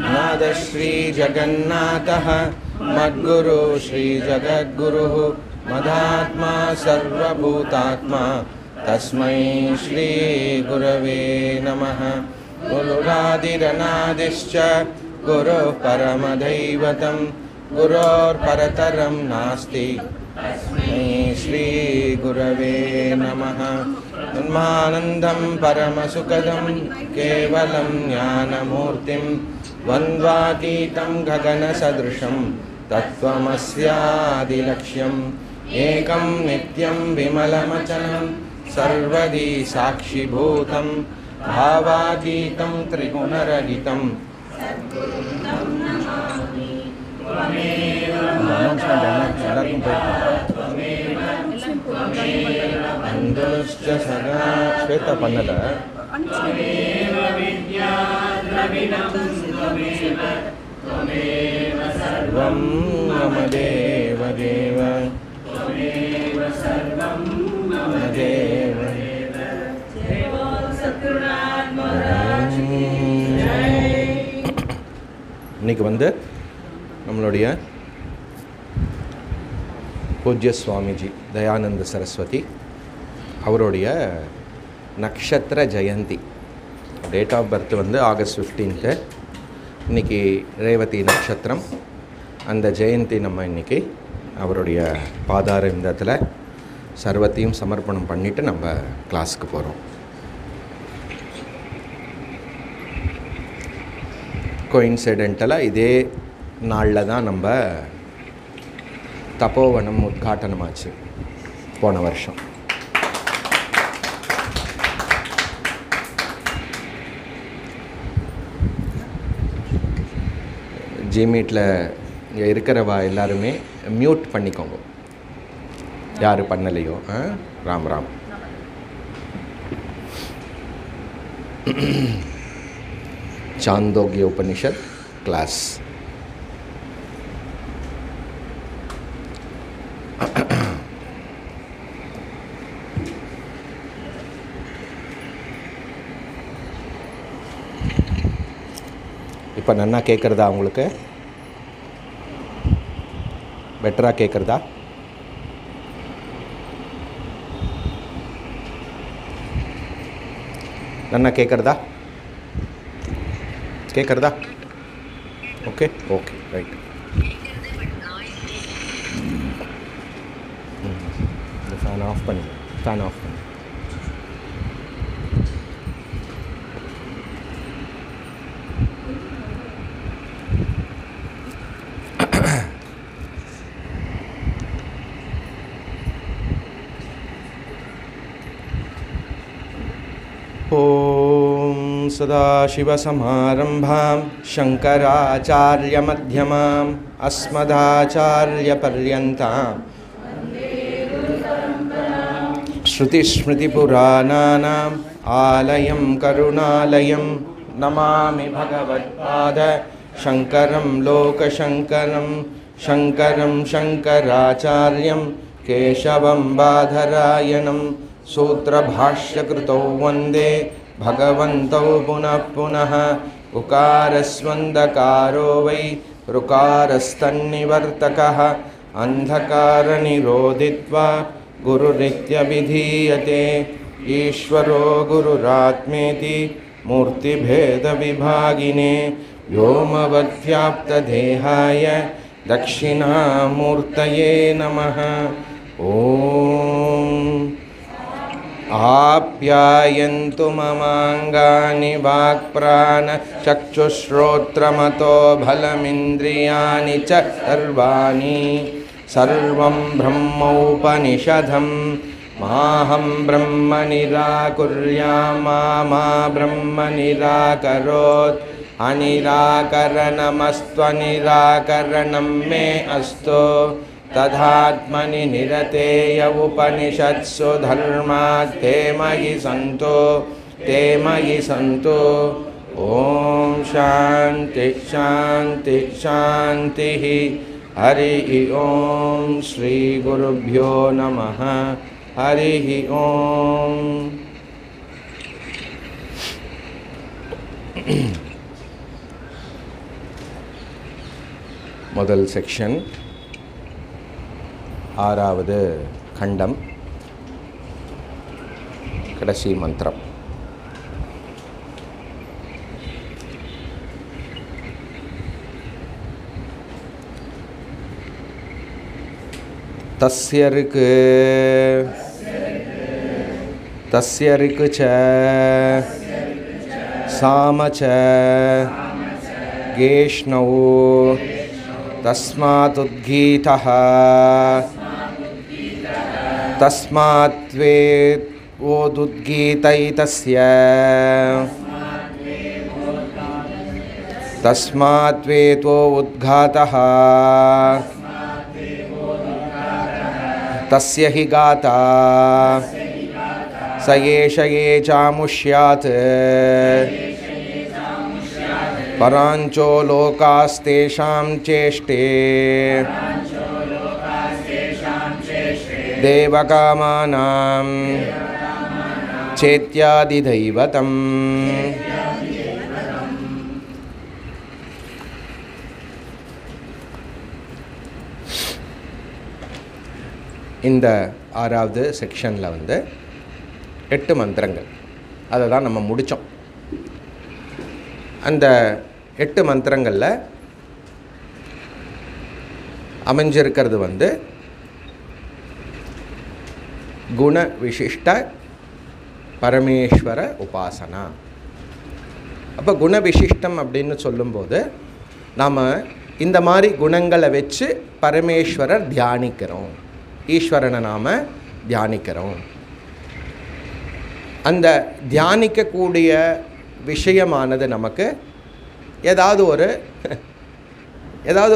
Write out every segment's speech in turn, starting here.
नाथ श्री जगन्नाथः मद्गुरु श्री जगद्गुरुः मदात्मा सर्वभूतात्मा तस्मै श्री गुरवे नमः। गुरुरादिरनादिश्च गुरुः परमदैवतं गुरोर्परतरं नास्ति तस्मै श्री गुरवे नमः। ब्रह्मानन्दं परमसुखदं केवलं ज्ञानमूर्तिं द्वन्द्वातीतं गगनसदृशं तत्त्वमस्यादिलक्ष्यम् एकं नित्यं विमलमचलं सर्वदी साक्षिभूतं भावातीतं त्रिगुणरहितं बन्धुश्च सदा श्वेता पन्नल सर्वं मम देव देव இன்னைக்கு வந்து நம்மளுடைய பூஜ்ய சுவாமிஜி தயானந்த சரஸ்வதி அவருடைய நக்ஷத்திர ஜெயந்தி. டேட் ஆஃப் பர்த் வந்து ஆகஸ்ட் 15. இன்றைக்கி ரேவதி நட்சத்திரம். அந்த ஜெயந்தி நம்ம இன்றைக்கி அவருடைய பாதார விந்தத்தில் சர்வத்தையும் சமர்ப்பணம் பண்ணிவிட்டு நம்ம கிளாஸுக்கு போகிறோம். கோயின்சிடென்டலாக இதே நாளில் தான் நம்ம தபோவனம் உத்காட்டனமாச்சு போன வருஷம். ஜிமீட்டில் இங்கே இருக்கிறவா எல்லாருமே மியூட் பண்ணிக்கோங்க, யார் பண்ணலையோ. ராம் ராம். சாந்தோக்கிய உபனிஷத் கிளாஸ். இப்போ நன்னா கேட்குறதா உங்களுக்கு? பெட்டராக கேட்குறதா? நன்னா கேட்குறதா? கேட்குறதா? Okay okay right. இந்த ஃபேன் ஆஃப் பண்ணி, ஃபேன் ஆஃப் பண்ணி. ॐ सदाशिवसमारम्भां शङ्कराचार्यमध्यमाम् अस्मदाचार्यपर्यन्तां श्रुतिस्मृतिपुराणानाम् आलयं करुणालयं नमामि भगवत्पाद शङ्करं लोकशङ्करं शङ्करं शङ्कराचार्यं केशवं बादरायणं सूत्रभाष्यकृतौ वन्दे भगवन्तौ पुनः पुनः। उकारस्वन्दकारो वै ऋकारस्तन्निवर्तकः अन्धकारनिरोधित्वा गुरुरित्यभिधीयते। ईश्वरो गुरुरात्मेति मूर्तिभेदविभागिने व्योमवद्व्याप्तदेहाय दक्षिणामूर्तये नमः। ॐ आप्यायन्तु ममाङ्गानि वाक्प्राणचक्षुश्रोत्रमतो बलमिन्द्रियाणि च सर्वाणि। सर्वं ब्रह्मोपनिषदं माहं ब्रह्म निराकुर्यामा मा ब्रह्म निराकरोत्। अनिराकरणमस्त्वनिराकरणं मे अस्तु। तथात्मनि निरतेय उपनिषत्सु धर्मात् ते मयि सन्तो। ॐ शान्ति शान्ति शान्तिः। हरिः ॐ श्री गुरुभ्यो नमः। हरिः ॐ। முதல் செக்ஷன், ஆறாவது கண்டம், கடைசி மந்திரம். தஸ்ய ரிக்கு ச சாம ச கேஷ்ணௌ தஸ்மாத் உத்கீதः தஸ்மாத் த்வேதோதுத்கீதைதஸ்ய தஸ்மாத் த்வேதோ உத்காதः தஸ்ய ஹி காதா स एष ये चामुष्यात् पराञ्चो लोकास्तेषां चेष्टे देवकामानां चेत्यादिदैवतम्. இந்த ஆறாவது செக்ஷனில் வந்து 8 மந்திரங்கள், அதை தான் நம்ம முடித்தோம். அந்த 8 மந்திரங்களில் அமைஞ்சிருக்கிறது வந்து குண விசிஷ்ட பரமேஸ்வர உபாசனா. அப்போ குண விசிஷ்டம் அப்படின்னு சொல்லும்போது நாம் இந்த மாதிரி குணங்களை வச்சு பரமேஸ்வரர் தியானிக்கிறோம், ஈஸ்வரனை நாம் தியானிக்கிறோம். அந்த தியானிக்கக்கூடிய விஷயமானது நமக்கு ஏதாவது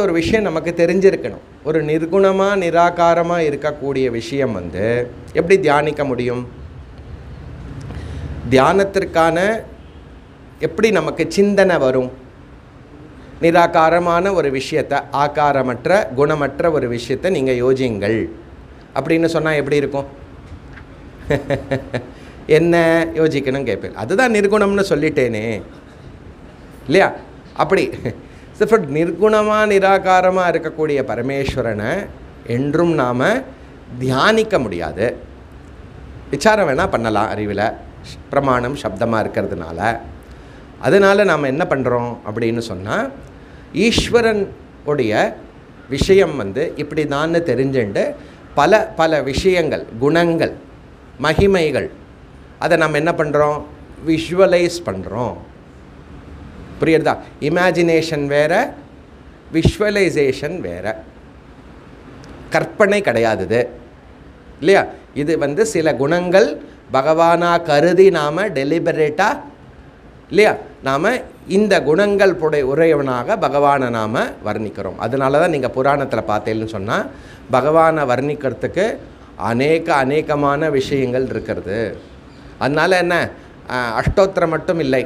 ஒரு விஷயம் நமக்கு தெரிஞ்சிருக்கணும். ஒரு நிர்குணமாக நிராகாரமாக இருக்கக்கூடிய விஷயம் வந்து எப்படி தியானிக்க முடியும்? தியானத்திற்கான எப்படி நமக்கு சிந்தனை வரும்? நிராகாரமான ஒரு விஷயத்தை, ஆகாரமற்ற குணமற்ற ஒரு விஷயத்தை நீங்கள் யோசியுங்கள் அப்படின்னு சொன்னால் எப்படி இருக்கும்? என்ன யோசிக்கணும் கேட்பேன். அதுதான் நிர்குணம்னு சொல்லிட்டேனே இல்லையா? அப்படி நிர்குணமாக நிராகாரமாக இருக்கக்கூடிய பரமேஸ்வரனை என்றும் நாம் தியானிக்க முடியாது. விசாரம் வேணால் பண்ணலாம் அறிவில், பிரமாணம் சப்தமாக இருக்கிறதுனால. அதனால் நாம் என்ன பண்ணுறோம் அப்படின்னு சொன்னால், ஈஸ்வரன் உடைய விஷயம் வந்து இப்படி தான் தெரிஞ்சுண்டு பல பல விஷயங்கள், குணங்கள், மகிமைகள், அதை நம்ம என்ன பண்ணுறோம்? விஷுவலைஸ் பண்ணுறோம். புரியுறதா? இமேஜினேஷன் வேறு, விஷுவலைசேஷன் வேறு. கற்பனை கிடையாது இல்லையா? இது வந்து சில குணங்கள் பகவானாக கருதி நாம் டெலிபரேட்டாக இல்லையா, நாம் இந்த குணங்கள் உடையவனாக பகவானை நாம் வர்ணிக்கிறோம். அதனால தான் நீங்கள் புராணத்தில் பார்த்தேன்னு சொன்னால் பகவானை வர்ணிக்கிறதுக்கு அநேகமான விஷயங்கள் இருக்கிறது. அதனால் என்ன, அஷ்டோத்திரம் மட்டும் இல்லை,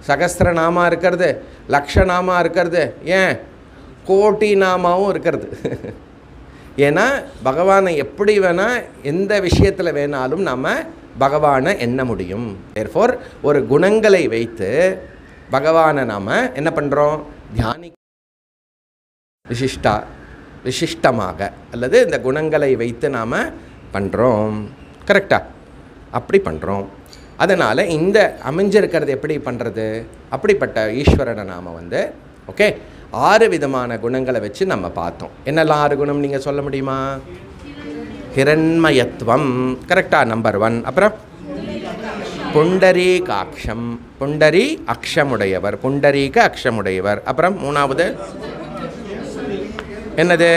சகஸ்திரநாமா இருக்கிறது, லக்ஷநாமா இருக்கிறது, ஏன் கோட்டி நாமாவும் இருக்கிறது. ஏன்னா பகவானை எப்படி வேணால் எந்த விஷயத்தில் வேணாலும் நம்ம பகவானை எண்ண முடியும். தேர்ஃபோர் ஒரு குணங்களை வைத்து பகவானை நாம் என்ன பண்ணுறோம்? தியானி விசிஷ்டமாக அல்லது இந்த குணங்களை வைத்து நாம் பண்ணுறோம். கரெக்டாக அப்படி பண்ணுறோம். அதனால் இந்த அமைஞ்சிருக்கிறது எப்படி பண்ணுறது? அப்படிப்பட்ட ஈஸ்வரனை நாம் வந்து ஓகே 6 விதமான குணங்களை வச்சு நம்ம பார்த்தோம். என்னெல்லாம் 6 குணம் நீங்கள் சொல்ல முடியுமா? ஹிரண்மயத்துவம் கரெக்டாக, நம்பர் 1. அப்புறம் புண்டரீகாட்சம், புண்டரி அக்ஷமுடையவர், புண்டரீக அக்ஷமுடையவர். அப்புறம் 3வது என்னது?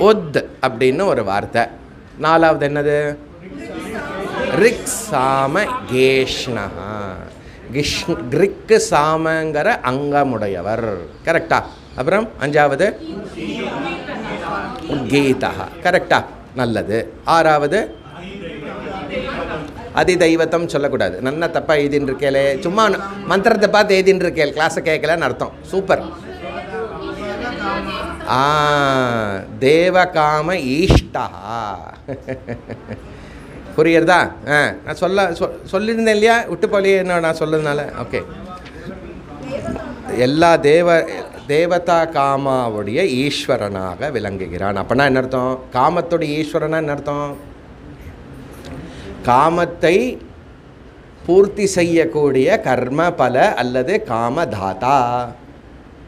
உத் அப்படின்னு ஒரு வார்த்தை. 4வது என்னது? ரிக் சாம கேஷ்ணஹா, கிரிக்கு சாமங்கிற அங்கமுடையவர். கரெக்டா? அப்புறம் 5வது கீதா. கரெக்டா? நல்லது. 6வது அதிதெய்வத்தம் சொல்லக்கூடாது. நன்னா தப்பாக எழுதின்னு இருக்கேலே, சும்மா மந்திரத்தை பார்த்து எழுதின்னு இருக்கேள், கிளாஸை கேட்கலன்னு அர்த்தம். சூப்பர். தேவகாம ஈஷ்டா. புரியுறதா? நான் சொல்லியிருந்தேன் இல்லையா, விட்டு போலியே என்ன நான் சொல்லுறதுனால. ஓகே, எல்லா தேவதா காமாவுடைய ஈஸ்வரனாக விளங்குகிறான். அப்போனா என்ன அர்த்தம்? காமத்துடைய ஈஸ்வரனா என்ன அர்த்தம்? காமத்தை பூர்த்தி செய்யக்கூடிய கர்ம பல அல்லது காமதாதா.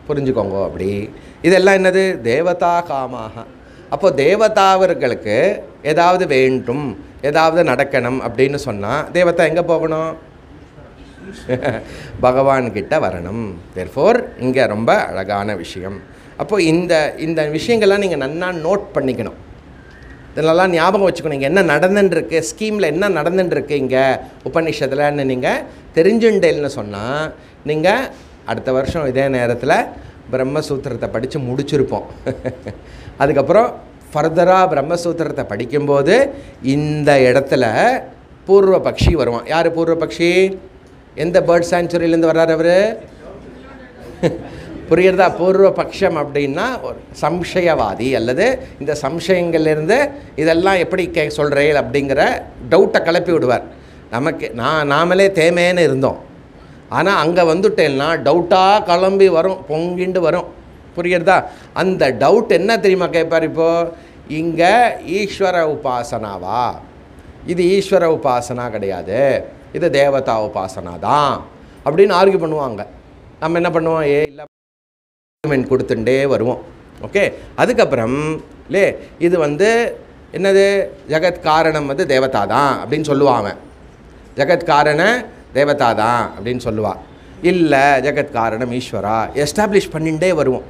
புரிஞ்சுக்கோங்க. அப்படி இதெல்லாம் என்னது? தேவதா காமாக. அப்போ தேவதாவர்களுக்கு ஏதாவது வேண்டும், ஏதாவது நடக்கணும் அப்படின்னு சொன்னால் தேவதா எங்கே போகணும்? பகவான்கிட்ட வரணும். தேர்ஃபோர் இங்கே ரொம்ப அழகான விஷயம். அப்போது இந்த விஷயங்கள்லாம் நீங்கள் நன்னா நோட் பண்ணிக்கணும். இதெல்லாம் ஞாபகம் வச்சுக்கணும். இங்கே என்ன நடந்துட்டுருக்கு, ஸ்கீமில் என்ன நடந்துட்டுருக்கு இங்கே உபநிஷத்துலன்னு நீங்கள் தெரிஞ்சுண்டேல்னு சொன்னால் நீங்கள் அடுத்த வருஷம் இதே நேரத்தில் பிரம்மசூத்திரத்தை படித்து முடிச்சிருப்போம். அதுக்கப்புறம் ஃபர்தராக பிரம்மசூத்திரத்தை படிக்கும்போது இந்த இடத்துல பூர்வ பக்ஷி வருவான். யார் பூர்வ பக்ஷி? எந்த பேர்ட் சாங்சுரியிலேருந்து வர்றார் அவர்? புரியுறதா? பூர்வ பக்ஷம் அப்படின்னா ஒரு சம்சயவாதி, அல்லது இந்த சம்சயங்கள்லேருந்து இதெல்லாம் எப்படி சொல்கிறேன் அப்படிங்கிற டவுட்டை கிளப்பி விடுவார். நமக்கு நாமளே தேமேன்னு இருந்தோம், ஆனால் அங்கே வந்துட்டேன்னா டவுட்டாக கிளம்பி வரும், பொங்கிண்டு வரும். புரியுறதா? அந்த டவுட் என்ன தெரியுமா கேட்பார்? இப்போது இங்கே ஈஸ்வர உபாசனாவா? இது ஈஸ்வர உபாசனா கிடையாது, இது தேவதா உபாசனா தான் அப்படின்னு ஆர்கியூ பண்ணுவாங்க. நம்ம என்ன பண்ணுவோம்? இல்லை கொடுத்துட்டே வருவோம். ஓகே, அதுக்கப்புறம் இது என்னது? ஜெகத் காரணம் தேவதா தான் அப்படின்னு சொல்லுவாங்க. ஜெகத் காரண தேவதா தான் அப்படின்னு சொல்லுவாள். இல்லை, ஜெகத் காரணம் ஈஸ்வரா எஸ்டாப்ளிஷ் பண்ணிகிட்டே வருவோம்.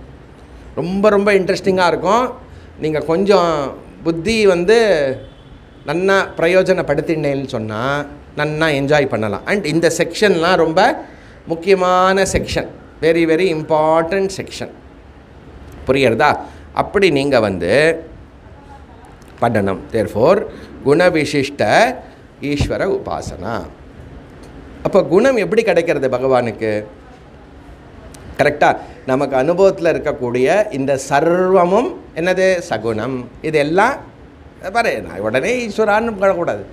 ரொம்ப ரொம்ப இன்ட்ரெஸ்டிங்காக இருக்கும். நீங்கள் கொஞ்சம் புத்தி நன்னா பிரயோஜனப்படுத்தினேன்னு சொன்னால் நன்னா என்ஜாய் பண்ணலாம். அண்ட் இந்த செக்ஷன்லாம் ரொம்ப முக்கியமான section, very very important section. புரியுறதா? அப்படி நீங்கள் பண்ணணும். தேர்ஃபோர் குணவிசிஷ்ட ஈஸ்வர உபாசனா. அப்போ குணம் எப்படி கிடைக்கிறது பகவானுக்கு? கரெக்டாக நமக்கு அனுபவத்தில் இருக்கக்கூடிய இந்த சர்வமும் என்னது? சகுணம். இதெல்லாம் பாரு, நான் உடனே ஈஸ்வரான்னு பண்ணக்கூடாது.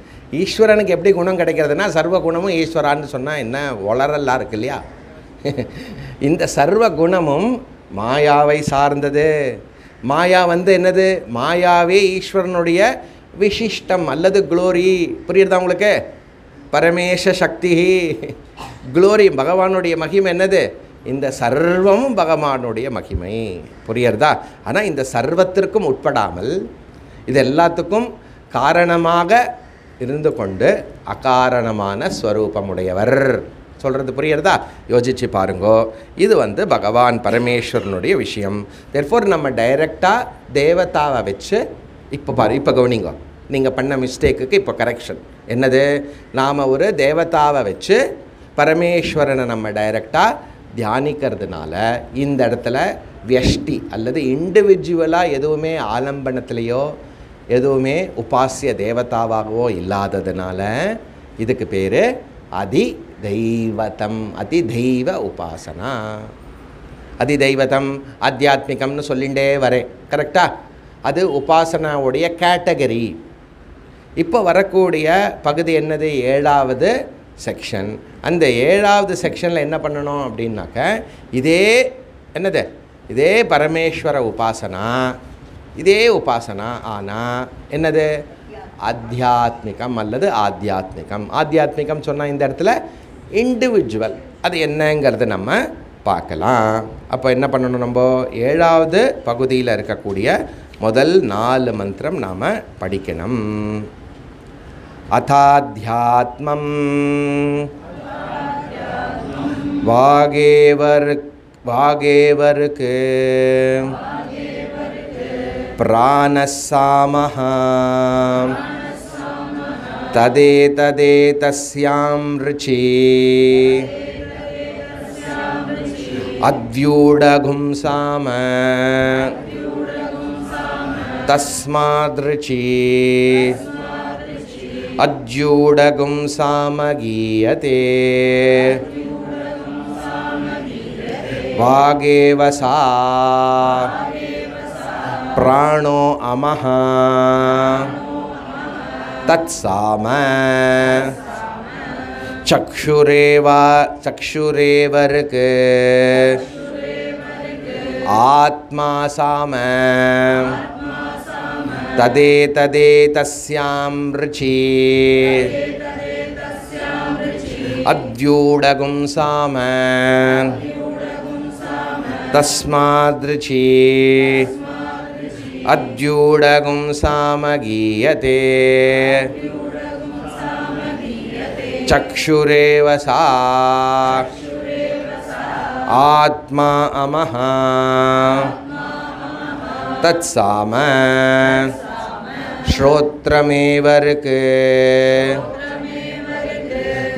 ஈஸ்வரனுக்கு எப்படி குணம் கிடைக்கிறதுனா சர்வ குணமும் ஈஸ்வரான்னு சொன்னால் என்ன வளரலாம் இருக்கு இல்லையா? இந்த சர்வ குணமும் மாயாவை சார்ந்தது. மாயா என்னது? மாயாவே ஈஸ்வரனுடைய விசிஷ்டம் அல்லது குளோரி. புரியுறதா உங்களுக்கு? பரமேஷ சக்தி குளோரி, பகவானுடைய மகிமை என்னது? இந்த சர்வமும் பகவானுடைய மகிமை. புரியுறதா? ஆனால் இந்த சர்வத்திற்கும் உட்படாமல் இது எல்லாத்துக்கும் காரணமாக இருந்து கொண்டு அகாரணமான ஸ்வரூபமுடையவர் சொல்கிறது. புரியுறதா? யோசிச்சு பாருங்கோ. இது பகவான் பரமேஸ்வரனுடைய விஷயம். தெர்ஃபோர் நம்ம டைரெக்டாக தேவதாவை வச்சு இப்போ கவனிங்க, நீங்கள் பண்ண மிஸ்டேக்குக்கு இப்போ கரெக்ஷன் என்னது? நாம் ஒரு தேவதாவை வச்சு பரமேஸ்வரனை நம்ம டைரெக்டாக தியானிக்கிறதுனால இந்த இடத்துல வியஷ்டி அல்லது இண்டிவிஜுவலாக எதுவுமே ஆலம்பனத்திலேயோ எதுவுமே உபாசிய தேவதாவாகவோ இல்லாததுனால இதுக்கு பேர் அதிதெய்வதம், அதிதெய்வ உபாசனா. அதிதெய்வதம் ஆத்தியாத்மிகம்னு சொல்லிகிட்டே வரேன். கரெக்டா? அது உபாசனாவுடைய கேட்டகரி. இப்போ வரக்கூடிய பகுதி என்னது? 7வது செக்ஷன். அந்த 7வது செக்ஷனில் என்ன பண்ணணும் அப்படின்னாக்க இதே என்னது? இதே பரமேஸ்வர உபாசனா, இதே உபாசனா. ஆனால் என்னது? ஆத்தியாத்மிகம் அல்லது ஆத்தியாத்மிகம். ஆத்தியாத்மிகம் சொன்னால் இந்த இடத்துல இண்டிவிஜுவல், அது என்னங்கிறது நம்ம பார்க்கலாம். அப்போ என்ன பண்ணணும்? நம்ம 7வது பகுதியில் இருக்கக்கூடிய முதல் 4 மந்திரம் நாம் படிக்கணும். அதாத்யாத்மம் வாகேவருக்கு பிராணசாமஹ ததேததேதஸ்யாம் ருச்சி அத்யூடகும்சாம தஸ்மாத்ருச்சி அத்யூடகும்சாம கீயதே வாகேவசா பிராணோ அமஹ தத்சாம சக்ஷுரேவருக்கு ஆத்மா சாம ததே ததே தஸ்யாம் ருச்சி அத்யூடகும் சாம தஸ்மாத்ருச்சி அத்யூடகும் சாம கீயதே சக்ஷுரேவ சா ஆத்மா அமஹ தத்சாம ஸ்ரோத்ரமேவருக்கு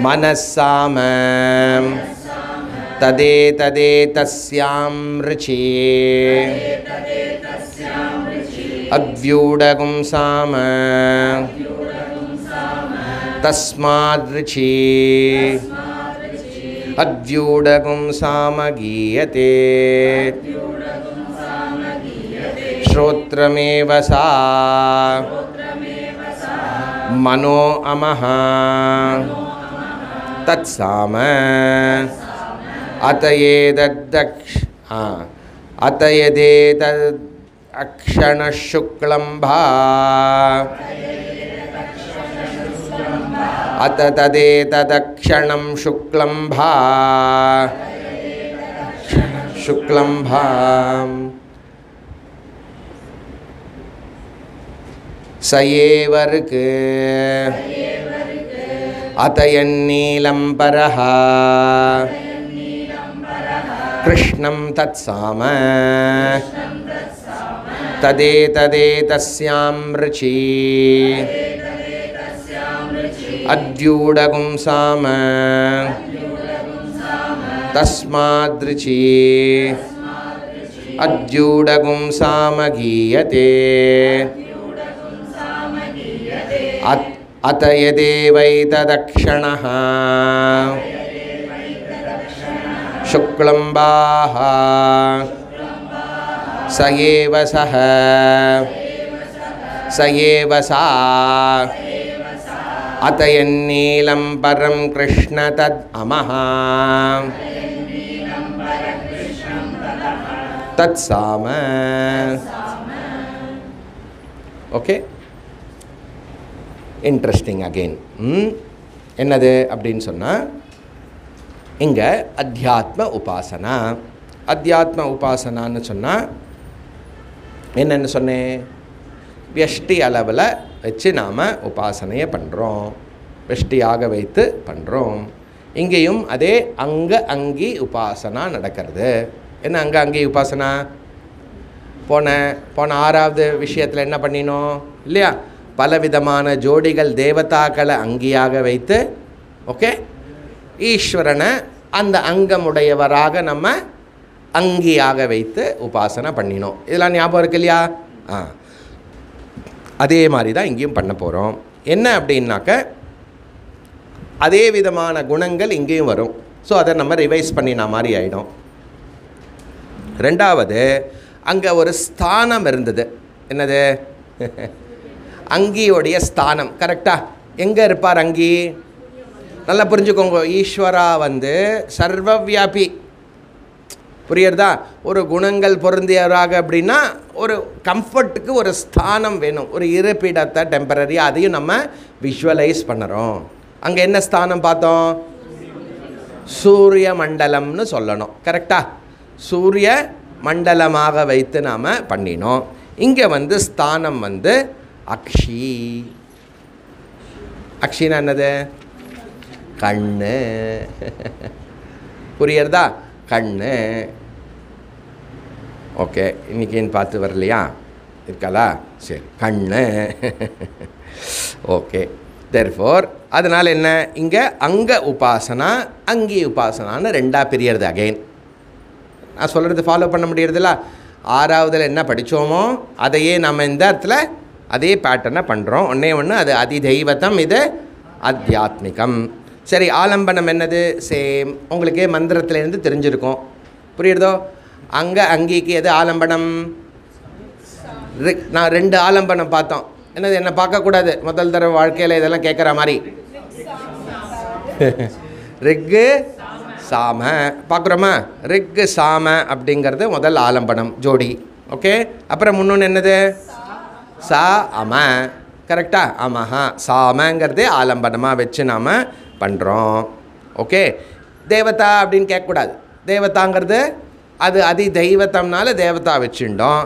மனசாம ததே ததே தஸ்யாம் ருச்சி அத்யூடகும் சாம தஸ்மாத்ருச்சி அத்யூடகும் சாம கீயதே ஸ்ரோத்ரமேவ சா மனோ அமஹ தத்சாம அதயேதத் அக்ஷணசுக்லம்பா அத ததேததக்ஷணம் சுக்லம்பா சுக்லம்பாம் சயேவருக்கு அதயன்னீலம் பரஹ கிருஷ்ணம் தத்சாம ததே ததே தஸ்யாம் ருச்சி அத்யூடகும் சாம தஸ்மாத்ருச்சி அத்யூடகும் சாம கீயதே அதயதேவைததக்ஷணः சுக்லம்பாः சயேவ சஹ சயேவ சா அதயன்னீலம் பரம் கிருஷ்ண தத் அமஹ தத் சாம. Okay, interesting again. என்னது அப்படின்னு சொன்னால், இங்கே அத்தியாத்ம உபாசனா. அத்தியாத்ம உபாசனான்னு சொன்னால் என்னென்னு சொன்னேன்? வெஷ்டி அளவில் வச்சு நாம் உபாசனையை பண்ணுறோம், வெஷ்டியாக வைத்து பண்ணுறோம். இங்கேயும் அதே அங்கி உபாசனா நடக்கிறது. என்ன அங்கி உபாசனா? போன 6வது விஷயத்தில் என்ன பண்ணினோம் இல்லையா? பலவிதமான ஜோடிகள் தேவதாக்களை அங்கியாக வைத்து, ஓகே, ஈஸ்வரனை அந்த அங்கமுடையவராக நம்ம அங்கியாக வைத்து உபாசனை பண்ணினோம். இதெல்லாம் ஞாபகம் இருக்கு இல்லையா? அதே மாதிரி தான் இங்கேயும் பண்ண போகிறோம். என்ன அப்படின்னாக்க, அதே விதமான குணங்கள் இங்கேயும் வரும். ஸோ அதை நம்ம ரிவைஸ் பண்ணின மாதிரி ஆகிடும். ரெண்டாவது, அங்கே ஒரு ஸ்தானம் இருந்தது. என்னது? அங்கியோடைய ஸ்தானம். கரெக்டாக எங்கே இருப்பார் அங்கி? நல்லா புரிஞ்சுக்கோங்க. ஈஸ்வரா சர்வவியாபி. புரியுறதா? ஒரு குணங்கள் பொருந்தியவராக அப்படின்னா ஒரு கம்ஃபர்ட்டுக்கு ஒரு ஸ்தானம் வேணும், ஒரு இருப்பிடத்தை டெம்பரரியாக. அதையும் நம்ம விஷுவலைஸ் பண்ணுறோம். அங்கே என்ன ஸ்தானம் பார்த்தோம்? சூரிய மண்டலம்னு சொல்லணும். கரெக்டாக சூரிய மண்டலமாக வைத்து நாம் பண்ணினோம். இங்கே ஸ்தானம் அக்ஷி. அக்ஷினா என்னது? கண்ணு. புரியுறதா? கண்ணு. ஓகே, இன்றைக்கின்னு பார்த்து வரலையா? இருக்காளா? சரி, கண்ணு. ஓகே, தேர்ஃபோர் அதனால் என்ன, இங்கே அங்க உபாசனா அங்கி உபாசனான்னு ரெண்டாக பிரியறது. அகெயின் நான் சொல்கிறது ஃபாலோ பண்ண முடியறதில்ல? 6வதுல என்ன படித்தோமோ அதையே நம்ம இந்த இடத்துல அதே பேட்டர்னை பண்ணுறோம். ஒன்று அது அதிதெய்வத்தம், இது அத்தியாத்மிகம். சரி, ஆலம்பனம் என்னது? சேம். உங்களுக்கே மந்திரத்திலேருந்து தெரிஞ்சிருக்கும். புரியுறதோ? அங்கிக்கு எது ஆலம்பனம்? நான் 2 ஆலம்பனம் பார்த்தோம். என்னது? என்ன பார்க்கக்கூடாது முதல் தடவை வாழ்க்கையில் இதெல்லாம் கேட்குற மாதிரி. ரிக்கு சாம பார்க்குறோமா? ரிக்கு சாம அப்படிங்கிறது முதல் ஆலம்பனம் ஜோடி. ஓகே, அப்புறம் முன்னொன்று என்னது? சா அம. கரெக்டா? ஆமாஹா. சாமங்கிறது ஆலம்பனமாக வச்சு நாம் பண்ணுறோம். ஓகே, தேவதா அப்படின்னு கேட்கக்கூடாது. தேவதாங்கிறது அது அதி தெய்வத்தம்னால தேவதா வச்சுட்டோம்.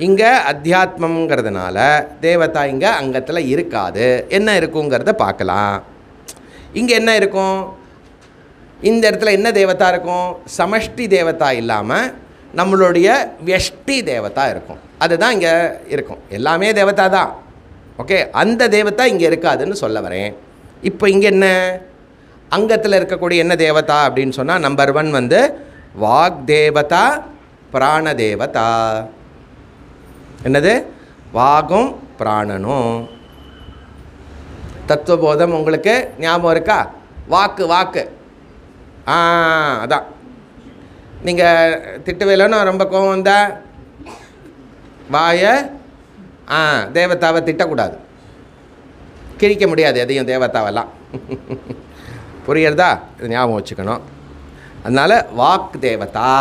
இங்கே அத்தியாத்மங்கிறதுனால தேவதா இங்கே அங்கத்தில் இருக்காது. என்ன இருக்குங்கிறத பார்க்கலாம். இங்கே என்ன இருக்கும்? இந்த இடத்துல என்ன தேவதா இருக்கும்? சமஷ்டி தேவதா இல்லாமல் நம்மளுடைய வியஷ்டி தேவதா இருக்கும். அதுதான் இங்கே இருக்கும். எல்லாமே தேவதா தான். ஓகே, அந்த தேவதா இங்கே இருக்காதுன்னு சொல்ல வரேன். இப்போ இங்கே என்ன அங்கத்தில் இருக்கக்கூடிய என்ன தேவதா அப்படின்னு சொன்னால், நம்பர் 1 வந்து வாக் தேவதா, பிராண தேவதா. என்னது? வாகும் பிராணனும். தத்துவபோதம் உங்களுக்கு ஞாபகம் இருக்கா? வாக்கு வாக்கு அதான். நீங்கள் திட்டுவேலன்னு ரொம்ப கோவம் வந்தா வாய தேவதாவை திட்டக்கூடாது. கிழிக்க முடியாது எதையும் தேவதாவெல்லாம். புரியுறதா? இது ஞாபகம் வச்சுக்கணும். அதனால் வாக் தேவதா.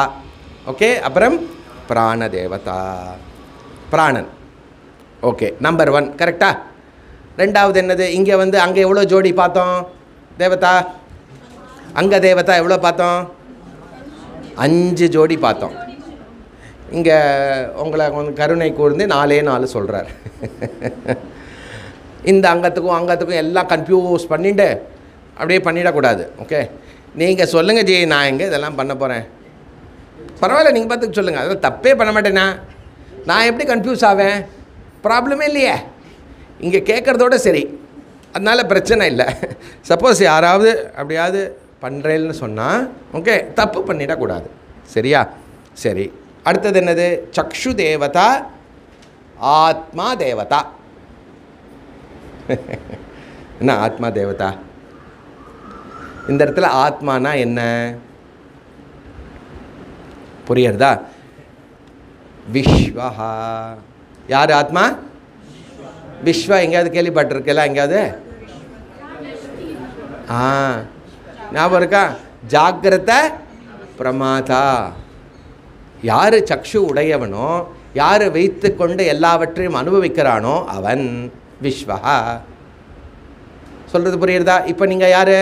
ஓகே, அப்புறம் பிராண தேவதா, பிராணன். ஓகே, நம்பர் 1 கரெக்டா? ரெண்டாவது என்னது? இங்கே வந்து அங்கே எவ்வளோ ஜோடி பார்த்தோம் தேவதா? அங்கே தேவதா எவ்வளோ பார்த்தோம்? 5 ஜோடி பார்த்தோம். இங்கே உங்களை கொஞ்சம் கருணை கூர்ந்து 4 சொல்கிறார். இந்த அங்கத்துக்கும் அங்கத்துக்கும் எல்லாம் கன்ஃபியூஸ் பண்ணிட்டு அப்படியே பண்ணிடக்கூடாது. ஓகே, நீங்கள் சொல்லுங்கள் ஜி, நான் எங்கே இதெல்லாம் பண்ண போகிறேன்? பரவாயில்ல, நீங்கள் பார்த்துக்க சொல்லுங்கள். அதெல்லாம் தப்பே பண்ண மாட்டேன்னா நான் எப்படி கன்ஃபியூஸ் ஆவேன்? ப்ராப்ளமே இல்லையே. இங்கே கேட்குறதோட சரி, அதனால் பிரச்சனை இல்லை. சப்போஸ் யாராவது அப்படியாவது பண்ணுறேன்னு சொன்னால் ஓகே, தப்பு பண்ணிடக்கூடாது. சரியா? சரி, அடுத்தது என்னது? சக்ஷு தேவதா, ஆத்மா தேவதா. என்ன ஆத்மா தேவதா? இந்த இடத்துல ஆத்மானா என்ன புரியுறதா? விஸ்வஹா. யார் ஆத்மா? விஸ்வா. எங்கேயாவது கேள்விப்பட்டிருக்கல? எங்கேயாவது ஞாபகம் இருக்கா? ஜாக்கிரத பிரமாதா. யார் சக்ஷு உடையவனோ, யார் வைத்து கொண்டு எல்லாவற்றையும் அனுபவிக்கிறானோ அவன் விஸ்வஹா. சொல்கிறது புரியுறதா? இப்போ நீங்கள் யார்?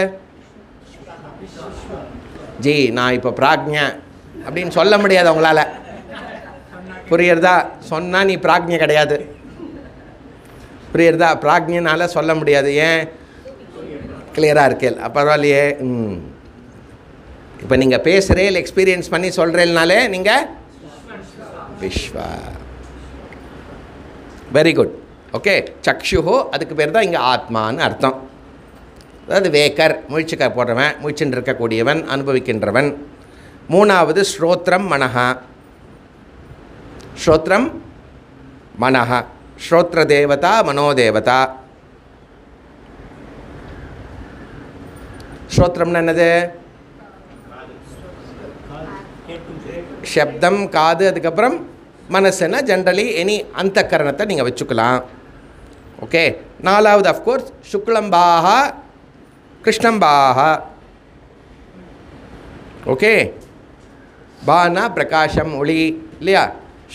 ஜி, நான் இப்போ பிராக்ஞா அப்படின்னு சொல்ல முடியாது உங்களால். புரியுறதா? சொன்னால் நீ பிராக்ஞை கிடையாது. புரியுறதா? பிராக்ஞனால சொல்ல முடியாது. ஏன்? கிளியராக இருக்கேன். பரவாயில்லையே. இப்போ நீங்கள் பேசுகிறேன், எக்ஸ்பீரியன்ஸ் பண்ணி சொல்கிறேன்னாலே நீங்கள் விஸ்வா. Very good. ஓகே, சக்ஷுஹோ அதுக்கு பேர் தான் இங்கே ஆத்மான்னு அர்த்தம். அதாவது வேக்கர், முயற்சிக்க போடுறவன், முயற்சின்னு இருக்கக்கூடியவன், அனுபவிக்கின்றவன். மூணாவது ஸ்ரோத்ரம் மனஹா. ஸ்ரோத்ரம் மனஹா. ஸ்ரோத்ர தேவதா, மனோதேவதா. ஸ்ரோத்ரம்னு என்னது? சப்தம், காது, அதுக்கப்புறம் மனசுன்னா ஜென்ரலி எனி அந்த கரணத்தை நீங்கள் வச்சுக்கலாம். ஓகே, நாலாவது அஃப்கோர்ஸ் சுக்லம்பாக கிருஷ்ணம்பாக. ஓகே, பானா பிரகாஷம், ஒளி இல்லையா?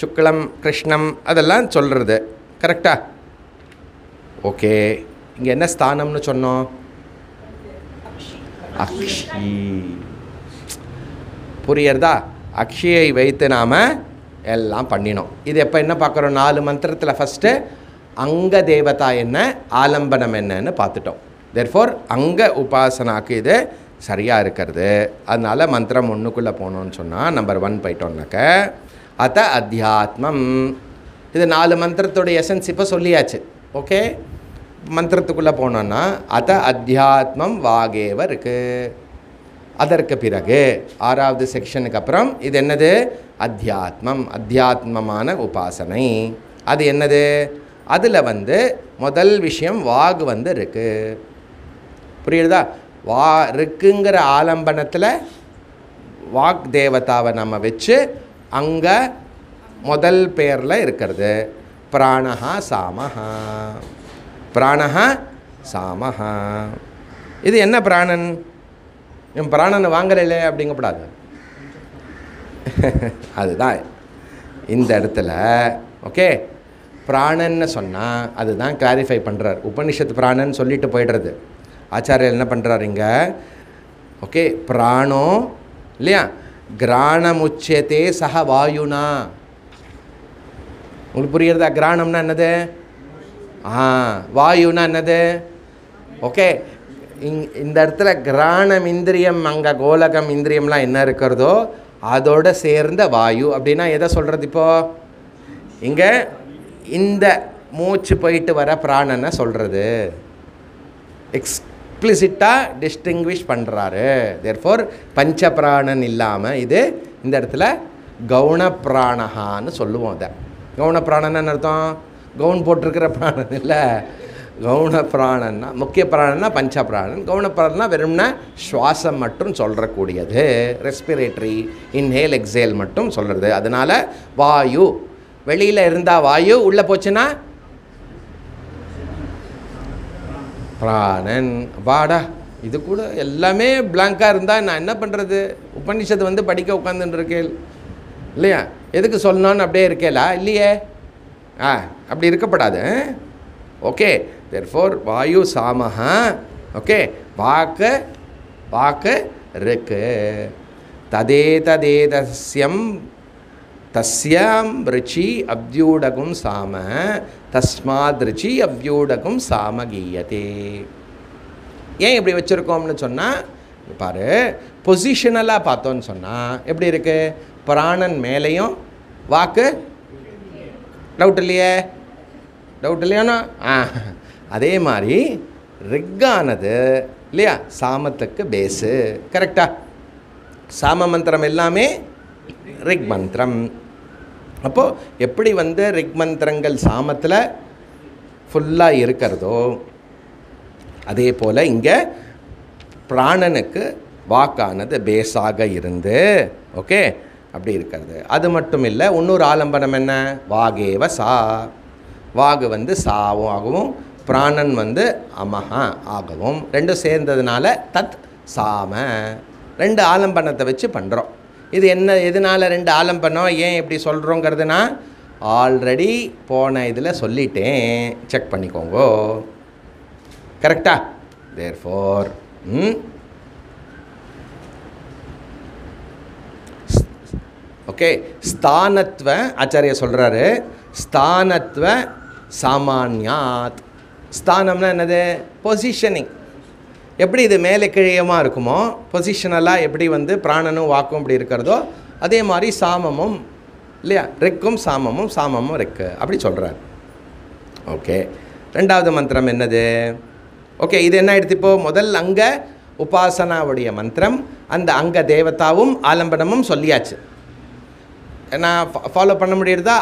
சுக்லம் கிருஷ்ணம் அதெல்லாம் சொல்கிறது. கரெக்டா? ஓகே, இங்கே என்ன ஸ்தானம்னு சொன்னோம்? அக்ஷி. புரியுறதா? அக்ஷியை வைத்து நாம் எல்லாம் பண்ணினோம். இது எப்போ என்ன பார்க்குறோம்? 4 மந்திரத்தில் ஃபஸ்ட்டு அங்க தேவதா என்ன, ஆலம்பனம் என்னன்னு பார்த்துட்டோம். தேர்ஃபோர் அங்க உபாசனாக்கு இது சரியாக இருக்கிறது. அதனால் மந்திரம் 1க்குள்ளே போனோன்னு சொன்னால் நம்பர் 1 போயிட்டோம்னாக்க அத்த அத்தியாத்மம். இது 4 மந்திரத்தோடைய எசன்ஸ் இப்போ சொல்லியாச்சு. ஓகே, மந்திரத்துக்குள்ளே போனோன்னா அத்த அத்தியாத்மம் வாகேவ இருக்குது. அதற்கு பிறகு 6வது செக்ஷனுக்கு அப்புறம் இது என்னது? அத்தியாத்மம், அத்தியாத்மமான உபாசனை. அது என்னது? அதில் முதல் விஷயம் வாக் இருக்குது. புரியுறதா? இருக்குங்கிற ஆலம்பனத்தில் வாக் தேவதாவை நம்ம வச்சு அங்கே முதல் பேரில் இருக்கிறது பிராணஹா சாமஹா. பிராணஹா சாமஹா. இது என்ன பிராணன்? என் பிராணனை வாங்கலை அப்படிங்கப்படாது. அதுதான் இந்த இடத்துல ஓகே. பிராணன்னு சொன்னால் அதுதான் கிளாரிஃபை பண்ணுறார். உபனிஷத்து பிராணன் சொல்லிட்டு போய்டுறது. ஆச்சாரியர் என்ன பண்ணுறாரு இங்கே? ஓகே, பிராணோ இல்லையா கிராணமுச்சதே சக வாயுனா. உங்களுக்கு புரியுறதா? கிராணம்னா என்னது? வாயுனா என்னது? ஓகே, இந்த இடத்துல கிராணம் இந்திரியம், அங்கே கோலகம் இந்திரியம்லாம் என்ன இருக்கிறதோ அதோடு சேர்ந்த வாயு அப்படின்னா எதை சொல்கிறது? இப்போது இங்கே இந்த மூச்சு போயிட்டு வர பிராணனை சொல்கிறது. எக்ஸ்பிளிசிட்டாக டிஸ்டிங்விஷ் பண்ணுறாரு. தேர்ஃபோர் பஞ்ச பிராணன் இல்லாமல் இது இந்த இடத்துல கவுன பிராணஹான்னு சொல்லுவோம். அதை கவுன பிராணன்னு அர்த்தம் கவுன் போட்டிருக்கிற பிராணன் இல்லை. கவுன பிராணன்னா முக்கிய பிராணன்னா பஞ்ச பிராணன். கவுன பிராணன்னா வெறும்னா சுவாசம் மட்டும் சொல்கிறக்கூடியது. ரெஸ்பிரேட்டரி இன்ஹேல் எக்ஸேல் மட்டும் சொல்கிறது. அதனால் வாயு வெளியில் இருந்தால் வாயு, உள்ளே போச்சுன்னா பிராணன். வாடா, இது கூட எல்லாமே பிளாங்காக இருந்தால் நான் என்ன பண்ணுறது? உபநிஷத்து வந்து படிக்க உட்காந்துட்டு இருக்கேன் இல்லையா? எதுக்கு சொல்லணும்னு அப்படியே இருக்கேலா? இல்லையே, அப்படி இருக்கப்படாது. ஓகே, தேர்ஃபோர் வாயு சாமஹ. ஓகே, வாக்கு வாக்கு இருக்கு. ததேததேதஸ்யம் தஸ்யாம் ருச்சி அவ்யூடகும் சாம தஸ்மாத் ருச்சி அவ்யூடகும் சாம கீயதே. ஏன் இப்படி வச்சுருக்கோம்னு சொன்னால் பாரு, பொசிஷனலாக பார்த்தோன்னு சொன்னால் எப்படி இருக்குது? பிராணன் மேலேயும் வாக்கு டவுட் இல்லையே? டவுட் இல்லையானா? அதே மாதிரி ரிக்கானது இல்லையா சாமத்துக்கு பேஸு. கரெக்டாக? சாம மந்திரம் எல்லாமே ரிக் மந்திரம். அப்போது எப்படி வந்து ரிக் மந்திரங்கள் சாமத்தில் ஃபுல்லாக இருக்கிறதோ அதே போல் இங்கே பிராணனுக்கு வாக்கானது பேஸாக இருந்து ஓகே அப்படி இருக்கிறது. அது மட்டும் இல்லை, இன்னொரு ஆலம்பனம் என்ன? வாகேவ சா. வாகு வந்து சாவும் ஆகவும் பிராணன் வந்து அமஹா ஆகவும் ரெண்டும் சேர்ந்ததுனால தத் சாம. ரெண்டு ஆலம்பனத்தை வச்சு பண்ணுறோம். இது என்ன, எதனால் ரெண்டு ஆலம்பனம் ஏன் இப்படி சொல்கிறோங்கிறதுனா ஆல்ரெடி போன இதில் சொல்லிட்டேன், செக் பண்ணிக்கோங்க. கரெக்டா? தேர்ஃபோர் ஓகே, ஸ்தானத்வ ஆச்சாரிய சொல்கிறாரு, ஸ்தானத்வ சாமான்யாத். ஸ்தானம்னா என்னது? பொசிஷனிங். எப்படி இது மேலே கீழேயமாக இருக்குமோ பொசிஷனலாக எப்படி வந்து பிராணனும் வாக்கும் இப்படி இருக்கிறதோ அதே மாதிரி சாமமும் இல்லையா? ரெக்கும் சாமமும் சாமமும் ரெக்கு அப்படி சொல்கிறார். ஓகே, ரெண்டாவது மந்திரம் என்னது? ஓகே, இது என்ன எடுத்து இப்போது முதல் அங்க உபாசனாவுடைய மந்திரம், அந்த அங்க தேவதாவும் ஆலம்பனமும் சொல்லியாச்சு. நான் ஃபாலோ பண்ண முடியுறதா?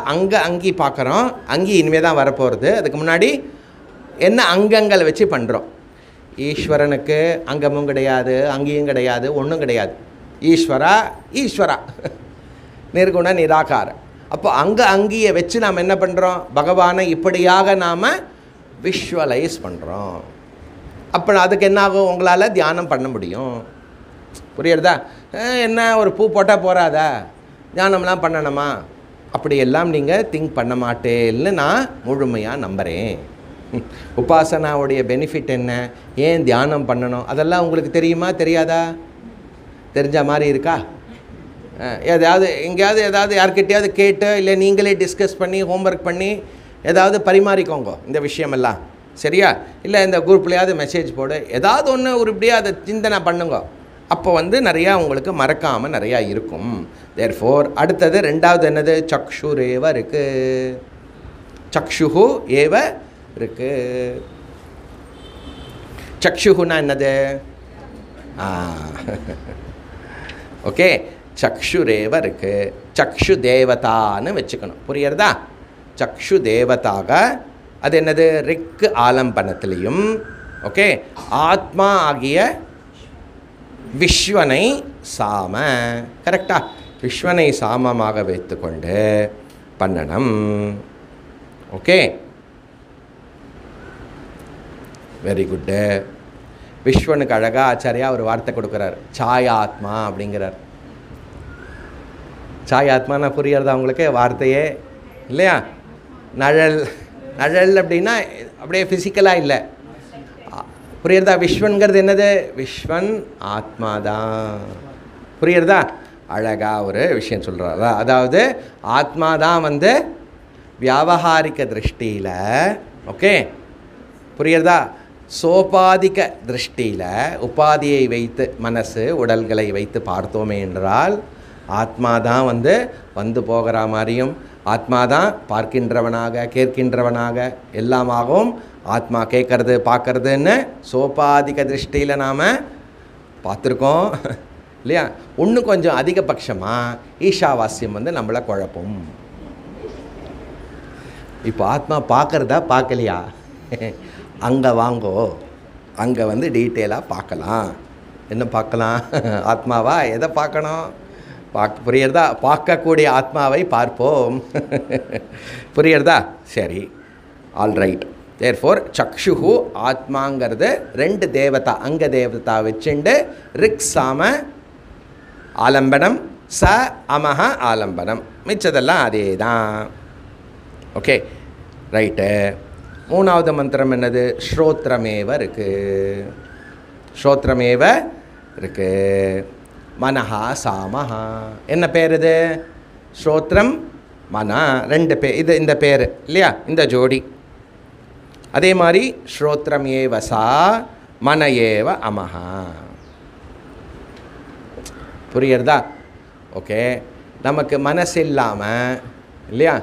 அங்கி பார்க்குறோம். அங்கி இனிமேல் தான் வரப்போகிறது. அதுக்கு முன்னாடி என்ன அங்கங்களை வச்சு பண்ணுறோம்? ஈஸ்வரனுக்கு அங்கமும் கிடையாது, அங்கேயும் கிடையாது, ஒன்றும் கிடையாது. ஈஸ்வரா ஈஸ்வரா நிர்குண நிராகார. அப்போ அங்கியை வச்சு நாம் என்ன பண்ணுறோம்? பகவானை இப்படியாக நாம் விஷுவலைஸ் பண்ணுறோம். அப்போ அதுக்கு என்ன ஆகும்? உங்களால் தியானம் பண்ண முடியும். புரியுறதா? என்ன ஒரு பூ போட்டால் போகாதா? தியானம்லாம் பண்ணணுமா? அப்படியெல்லாம் நீங்கள் திங்க் பண்ண மாட்டேன்னு நான் முழுமையாக நம்புகிறேன். உபாசனாவுடைய பெனிஃபிட் என்ன, ஏன் தியானம் பண்ணணும், அதெல்லாம் உங்களுக்கு தெரியுமா தெரியாதா? தெரிஞ்ச மாதிரி இருக்கா? ஏதாவது எங்கேயாவது ஏதாவது யார்கிட்டையாவது கேட்டு இல்லை நீங்களே டிஸ்கஸ் பண்ணி ஹோம்ஒர்க் பண்ணி ஏதாவது பரிமாறிக்கோங்க இந்த விஷயமெல்லாம். சரியா? இல்லை இந்த குரூப்லையாவது மெசேஜ் போடு, ஏதாவது ஒன்று உருப்படியாக அதை சிந்தனை பண்ணுங்க. அப்போ வந்து நிறையா உங்களுக்கு மறக்காமல் நிறையா இருக்கும். தேர்ஃபோர் அடுத்தது ரெண்டாவது என்னது? சக்ஷுரேவ இருக்குது. சக்ஷுஹு ஏவ இருக்கு. சக்ஷுனா என்னது? ஓகே, சக்ஷுரேவ இருக்கு. சக்ஷு தேவதான்னு வச்சுக்கணும். புரியுறதா? சக்ஷு தேவதாக அது என்னது? ரிக்கு ஆலம்பனத்திலையும் ஓகே ஆத்மா ஆகிய விஸ்வனை சாம. கரெக்டா? விஸ்வனை சாமமாக வைத்துக்கொண்டு பண்ணணும். Okay, very good. விஸ்வனுக்கு அழகாக ஆச்சாரியா ஒரு வார்த்தை கொடுக்குறார், சாயாத்மா அப்படிங்கிறார். சாயாத்மானா புரியறதா உங்களுக்கு வார்த்தையே இல்லையா? நிழல், நிழல் அப்படின்னா அப்படியே ஃபிசிக்கலாக இல்லை, புரியுறதா? விஸ்வன்கிறது என்னது? விஸ்வன் ஆத்மா தான். புரியுறதா? அழகாக ஒரு விஷயம் சொல்கிறாரா, அதாவது ஆத்மா தான் வந்து வியாவகாரிக திருஷ்டியில், ஓகே புரியுறதா? சோபாதிக திருஷ்டியில் உபாதியை வைத்து மனசு உடல்களை வைத்து பார்த்தோமே என்றால் ஆத்மா தான் வந்து போகிற மாதிரியும், ஆத்மா தான் பார்க்கின்றவனாக கேட்கின்றவனாக எல்லாமாகவும் ஆத்மா கேட்கறது பார்க்கறதுன்னு சோபாதிக திருஷ்டியில் நாம் பார்த்துருக்கோம் இல்லையா? இன்னும் கொஞ்சம் அதிகபட்சமாக ஈஷாவாஸ்யம் வந்து நம்மளை குழப்பம். இப்போ ஆத்மா பார்க்குறதா பார்க்கலையா? அங்கே வாங்கோ, அங்கே வந்து டீட்டெயிலாக பார்க்கலாம். என்ன பார்க்கலாம்? ஆத்மாவா? எதை பார்க்கணும்? புரியுறதா? பார்க்கக்கூடிய ஆத்மாவை பார்ப்போம். புரியுறதா? சரி, ஆல்ரைட். தேர்ஃபோர் சக்ஷுஹு ஆத்மாங்கிறது ரெண்டு தேவதா, அங்க தேவதா வச்சுண்டு ரிக் சாம ஆலம்பனம், ச அமஹ ஆலம்பனம், மிச்சதெல்லாம் அதே தான். Okay right. மூணாவது மந்திரம் என்னது? ஸ்ரோத்ரமேவ இருக்கு. ஸ்ரோத்ரமேவ இருக்கு. மனஹா சாமஹா. என்ன பேர் இது? ஸ்ரோத்ரம் மன, ரெண்டு பேர். இது இந்த பேர் இல்லையா, இந்த ஜோடி. அதே மாதிரி ஸ்ரோத்ரம் ஏவ சா மன ஏவ அமஹா. புரியுறதா? ஓகே. நமக்கு மனசு இல்லாமல் இல்லையா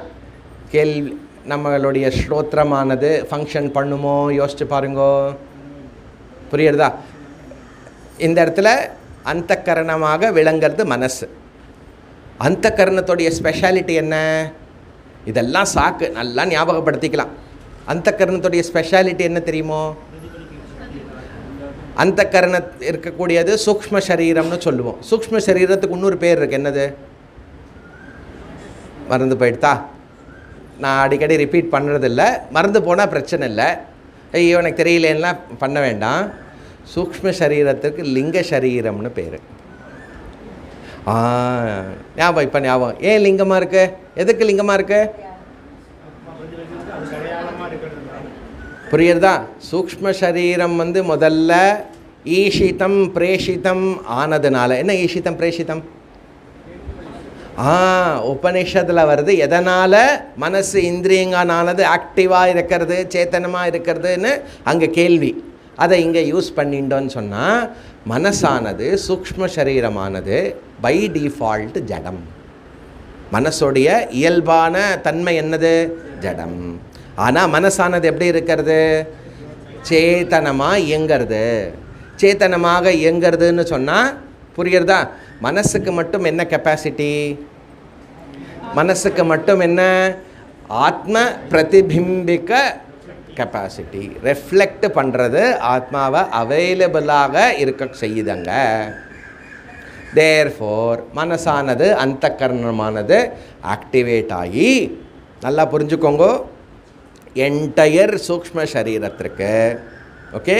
கேள்வி நம்மளுடைய ஸ்ரோத்திரமானது ஃபங்க்ஷன் பண்ணுமோ? யோசிச்சு பாருங்கோ. புரியுறதா? இந்த இடத்துல அந்த கரணமாக விளங்கிறது மனசு. அந்த கரணத்துடைய ஸ்பெஷாலிட்டி என்ன? இதெல்லாம் சாக்கு, நல்லா ஞாபகப்படுத்திக்கலாம். அந்த கரணத்துடைய ஸ்பெஷாலிட்டி என்ன தெரியுமோ? அந்த கரண இருக்கக்கூடியது சூக்ஷ்ம சரீரம்னு சொல்லுவோம். சூக்ஷ்ம சரீரத்துக்கு இன்னொரு பேர் இருக்குது. என்னது? மறந்து போயிடுதா? நான் அடிக்கடி ரிப்பீட் பண்ணுறதில்ல, மறந்து போனால் பிரச்சனை இல்லை. ஐயோ எனக்கு தெரியலேன்னா பண்ண வேண்டாம். சூக்ஷ்ம சரீரத்துக்கு லிங்க சரீரம்னு பேர். ஞாபகம், இப்போ ஞாபகம். ஏன் லிங்கமாக இருக்கு? எதுக்கு லிங்கமாக இருக்கு? புரியுறதா? சூக்ஷ்ம சரீரம் வந்து முதல்ல ஈஷிதம் பிரேஷிதம் ஆனதுனால. என்ன ஈஷிதம் பிரேஷிதம்? உபனிஷத்தில் வருது. எதனால் மனசு இந்திரியங்கனானது ஆக்டிவாக இருக்கிறது, சேத்தனமாக இருக்கிறதுன்னு அங்கே கேள்வி. அதை இங்கே யூஸ் பண்ணிட்டோன்னு சொன்னால், மனசானது சூக்ஷ்ம சரீரமானது பை டிஃபால்ட் ஜடம். மனசுடைய இயல்பான தன்மை என்னது? ஜடம். ஆனால் மனசானது எப்படி இருக்கிறது? சேத்தனமாக இயங்கிறது. சேத்தனமாக இயங்கிறதுன்னு சொன்னால் புரியுறதா? மனசுக்கு மட்டும் என்ன கெப்பாசிட்டி? மனசுக்கு மட்டும் என்ன? ஆத்ம பிரதிபிம்பிக்க கெப்பாசிட்டி. ரெஃப்ளெக்ட் பண்ணுறது, ஆத்மாவை அவைலபிளாக இருக்க செய்யுதுங்க. தேர்ஃபோர் மனசானது அந்த கரணமானது ஆக்டிவேட் ஆகி, நல்லா புரிஞ்சுக்கோங்க, என்டையர் சூக்ஷ்ம சரீரத்திற்கு ஓகே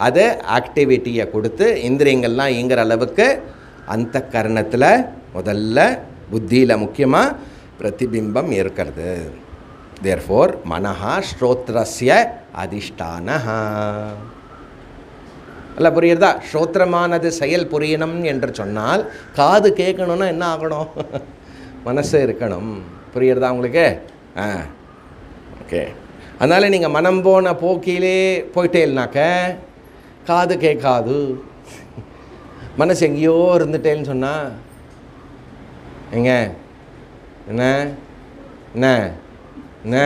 அது ஆக்டிவிட்டியை கொடுத்து இந்திரியங்கள்லாம் இயங்குற அளவுக்கு அந்த கரணத்தில் முதல்ல புத்தியில் முக்கியமாக பிரதிபிம்பம் இருக்கிறது. தேர்ஃபோர் மனஹா ஸ்ரோத்ரஸ்ய அதிஷ்டானஹா. அல்ல புரியுறதா? ஸ்ரோத்திரமானது செயல் புரியணும் என்று சொன்னால் காது கேட்கணுன்னா என்ன ஆகணும்? மனசு இருக்கணும். புரியுறதா உங்களுக்கு? ஓகே. அதனால் நீங்கள் மனம் போன போக்கிலே போயிட்டேன்னாக்க காது கேட்காது. மனசு எங்கேயோ இருந்துட்டேன்னு சொன்னால் எங்க என்ன என்ன என்ன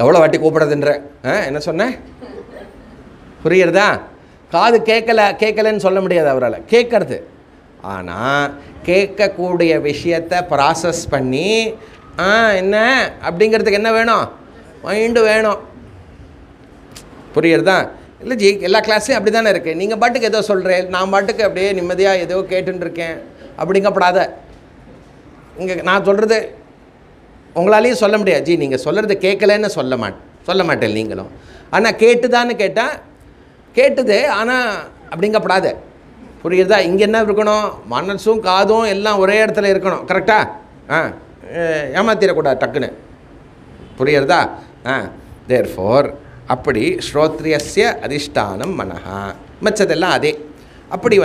எவ்வளோ வாட்டி கூப்பிடுறதுன்ற என்ன சொன்ன? புரியுறதா? காது கேட்கலன்னு சொல்ல முடியாது அவரால், கேட்கறது. ஆனால் கேட்கக்கூடிய விஷயத்தை ப்ராசஸ் பண்ணி என்ன அப்படிங்கிறதுக்கு என்ன வேணும்? மைண்டு வேணும். புரியுறதா? இல்லை ஜி, எல்லா கிளாஸையும் அப்படி தானே இருக்குது. நீங்கள் பாட்டுக்கு ஏதோ சொல்கிறேன், நான் பாட்டுக்கு அப்படியே நிம்மதியாக ஏதோ கேட்டுருக்கேன் அப்படிங்கப்படாத. இங்கே நான் சொல்கிறது உங்களாலேயும் சொல்ல முடியாது. ஜி நீங்கள் சொல்கிறது கேட்கலன்னு சொல்ல மாட்டேன் நீங்களும். ஆனால் கேட்டுதான்னு கேட்டால் கேட்டுது ஆனால் அப்படிங்கப்படாது. புரியுறதா? இங்கே என்ன இருக்கணும், மனசும் காதும் எல்லாம் ஒரே இடத்துல இருக்கணும். கரெக்டாக ஏமாத்திடக்கூடாது டக்குன்னு. புரியுறதா? தேர்ஃபோர் அப்படி ஸ்ரோத்ரியஸ்ய அதிஷ்டானம் மனஹா, மற்றதெல்லாம் அதே. அப்படி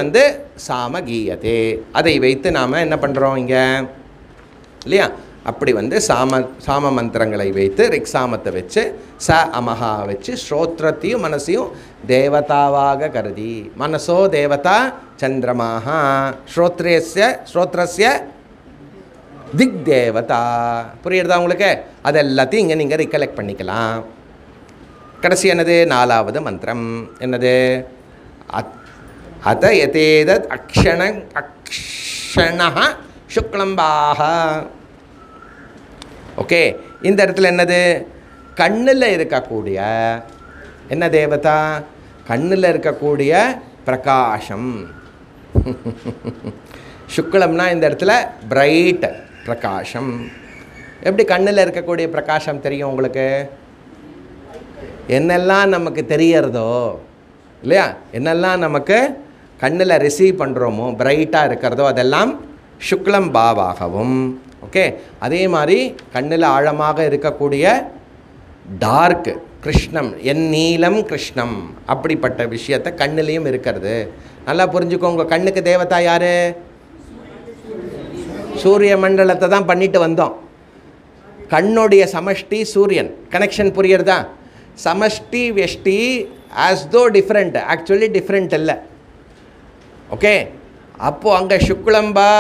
சாமகீயதே, அதை வைத்து நாம் என்ன பண்ணுறோம் இங்கே இல்லையா? அப்படி சாம மந்திரங்களை வைத்து ரிக்ஸாமத்தை வச்சு ச அமஹா வச்சு ஸ்ரோத்ரத்தையும் மனசையும் தேவதாவாக கருதி, மனசோ தேவதா சந்திரமாக, ஸ்ரோத்ரஸ்ய திக் தேவதா. புரியுறதா உங்களுக்கு? அது எல்லாத்தையும் இங்கே நீங்கள் ரிகலெக்ட் பண்ணிக்கலாம். கடைசி என்னது? 4வது மந்திரம் என்னது? அத யதேதத் அக்ஷண சுக்லம்பாக. ஓகே, இந்த இடத்துல என்னது? கண்ணில் இருக்கக்கூடிய என்ன தேவதா? கண்ணில் இருக்கக்கூடிய பிரகாசம். சுக்லம்னா இந்த இடத்துல பிரைட் பிரகாசம். எப்படி கண்ணில் இருக்கக்கூடிய பிரகாசம் தெரியும் உங்களுக்கு? என்னெல்லாம் நமக்கு தெரியறதோ இல்லையா, என்னெல்லாம் நமக்கு கண்ணில் ரிசீவ் பண்ணுறோமோ பிரைட்டாக இருக்கிறதோ அதெல்லாம் சுக்லம் பாவாகவும். ஓகே, அதே மாதிரி கண்ணில் ஆழமாக இருக்கக்கூடிய டார்க் கிருஷ்ணம், என் நீலம் கிருஷ்ணம், அப்படிப்பட்ட விஷயத்தை கண்ணிலையும் இருக்கிறது. நல்லா புரிஞ்சுக்கோங்க. கண்ணுக்கு தேவதா யார்? சூரிய மண்டலத்தை தான் பண்ணிட்டு வந்தோம். கண்ணுடைய சமஷ்டி சூரியன். கனெக்ஷன் புரியுறதா? சமஷ்டி வெஷ்டி as though different, actually different இல்லை. ஓகே, அப்போது அங்கே சுக்லம்பா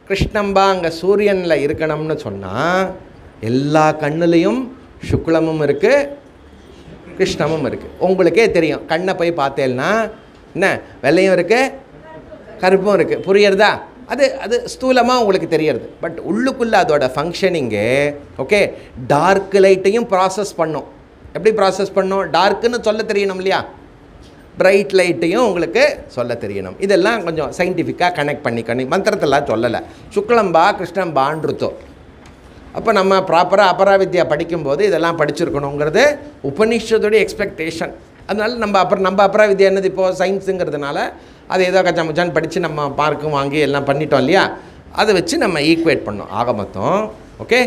கிருஷ்ணம்பா அங்கே சூரியனில் இருக்கணும்னு சொன்னால் எல்லா கண்ணுலேயும் சுக்லமும் இருக்குது கிருஷ்ணமும் இருக்குது. உங்களுக்கே தெரியும், கண்ணை போய் பார்த்தேன்னா என்ன வெள்ளையும் இருக்குது கருப்பும் இருக்குது. புரியுறதா? அது அது ஸ்தூலமாக உங்களுக்கு தெரியறது. பட் உள்ளுக்குள்ளே அதோட ஃபங்க்ஷனிங்கு ஓகே டார்க் லைட்டையும் ப்ராசஸ் பண்ணும். எப்படி ப்ராசஸ் பண்ணும்? டார்க்குன்னு சொல்ல தெரியணும் இல்லையா, பிரைட் லைட்டையும் உங்களுக்கு சொல்ல தெரியணும். இதெல்லாம் கொஞ்சம் சயின்டிஃபிக்காக கனெக்ட் பண்ணி மந்திரத்தெல்லாம் சொல்லலை. சுக்லம்பா கிருஷ்ணம்பான்ருத்தோ. அப்போ நம்ம ப்ராப்பராக அபராவித்யா படிக்கும்போது இதெல்லாம் படிச்சிருக்கணுங்கிறது உபனிஷத்துடைய எக்ஸ்பெக்டேஷன். அதனால நம்ம அபராவித்யா என்னது இப்போது சயின்ஸுங்கிறதுனால அதை ஏதோ கச்சாமுச்சான்னு படித்து நம்ம மார்க்கும் வாங்கி எல்லாம் பண்ணிட்டோம் இல்லையா, அதை வச்சு நம்ம ஈக்குவேட் பண்ணோம். ஆக மொத்தம் ஓகே,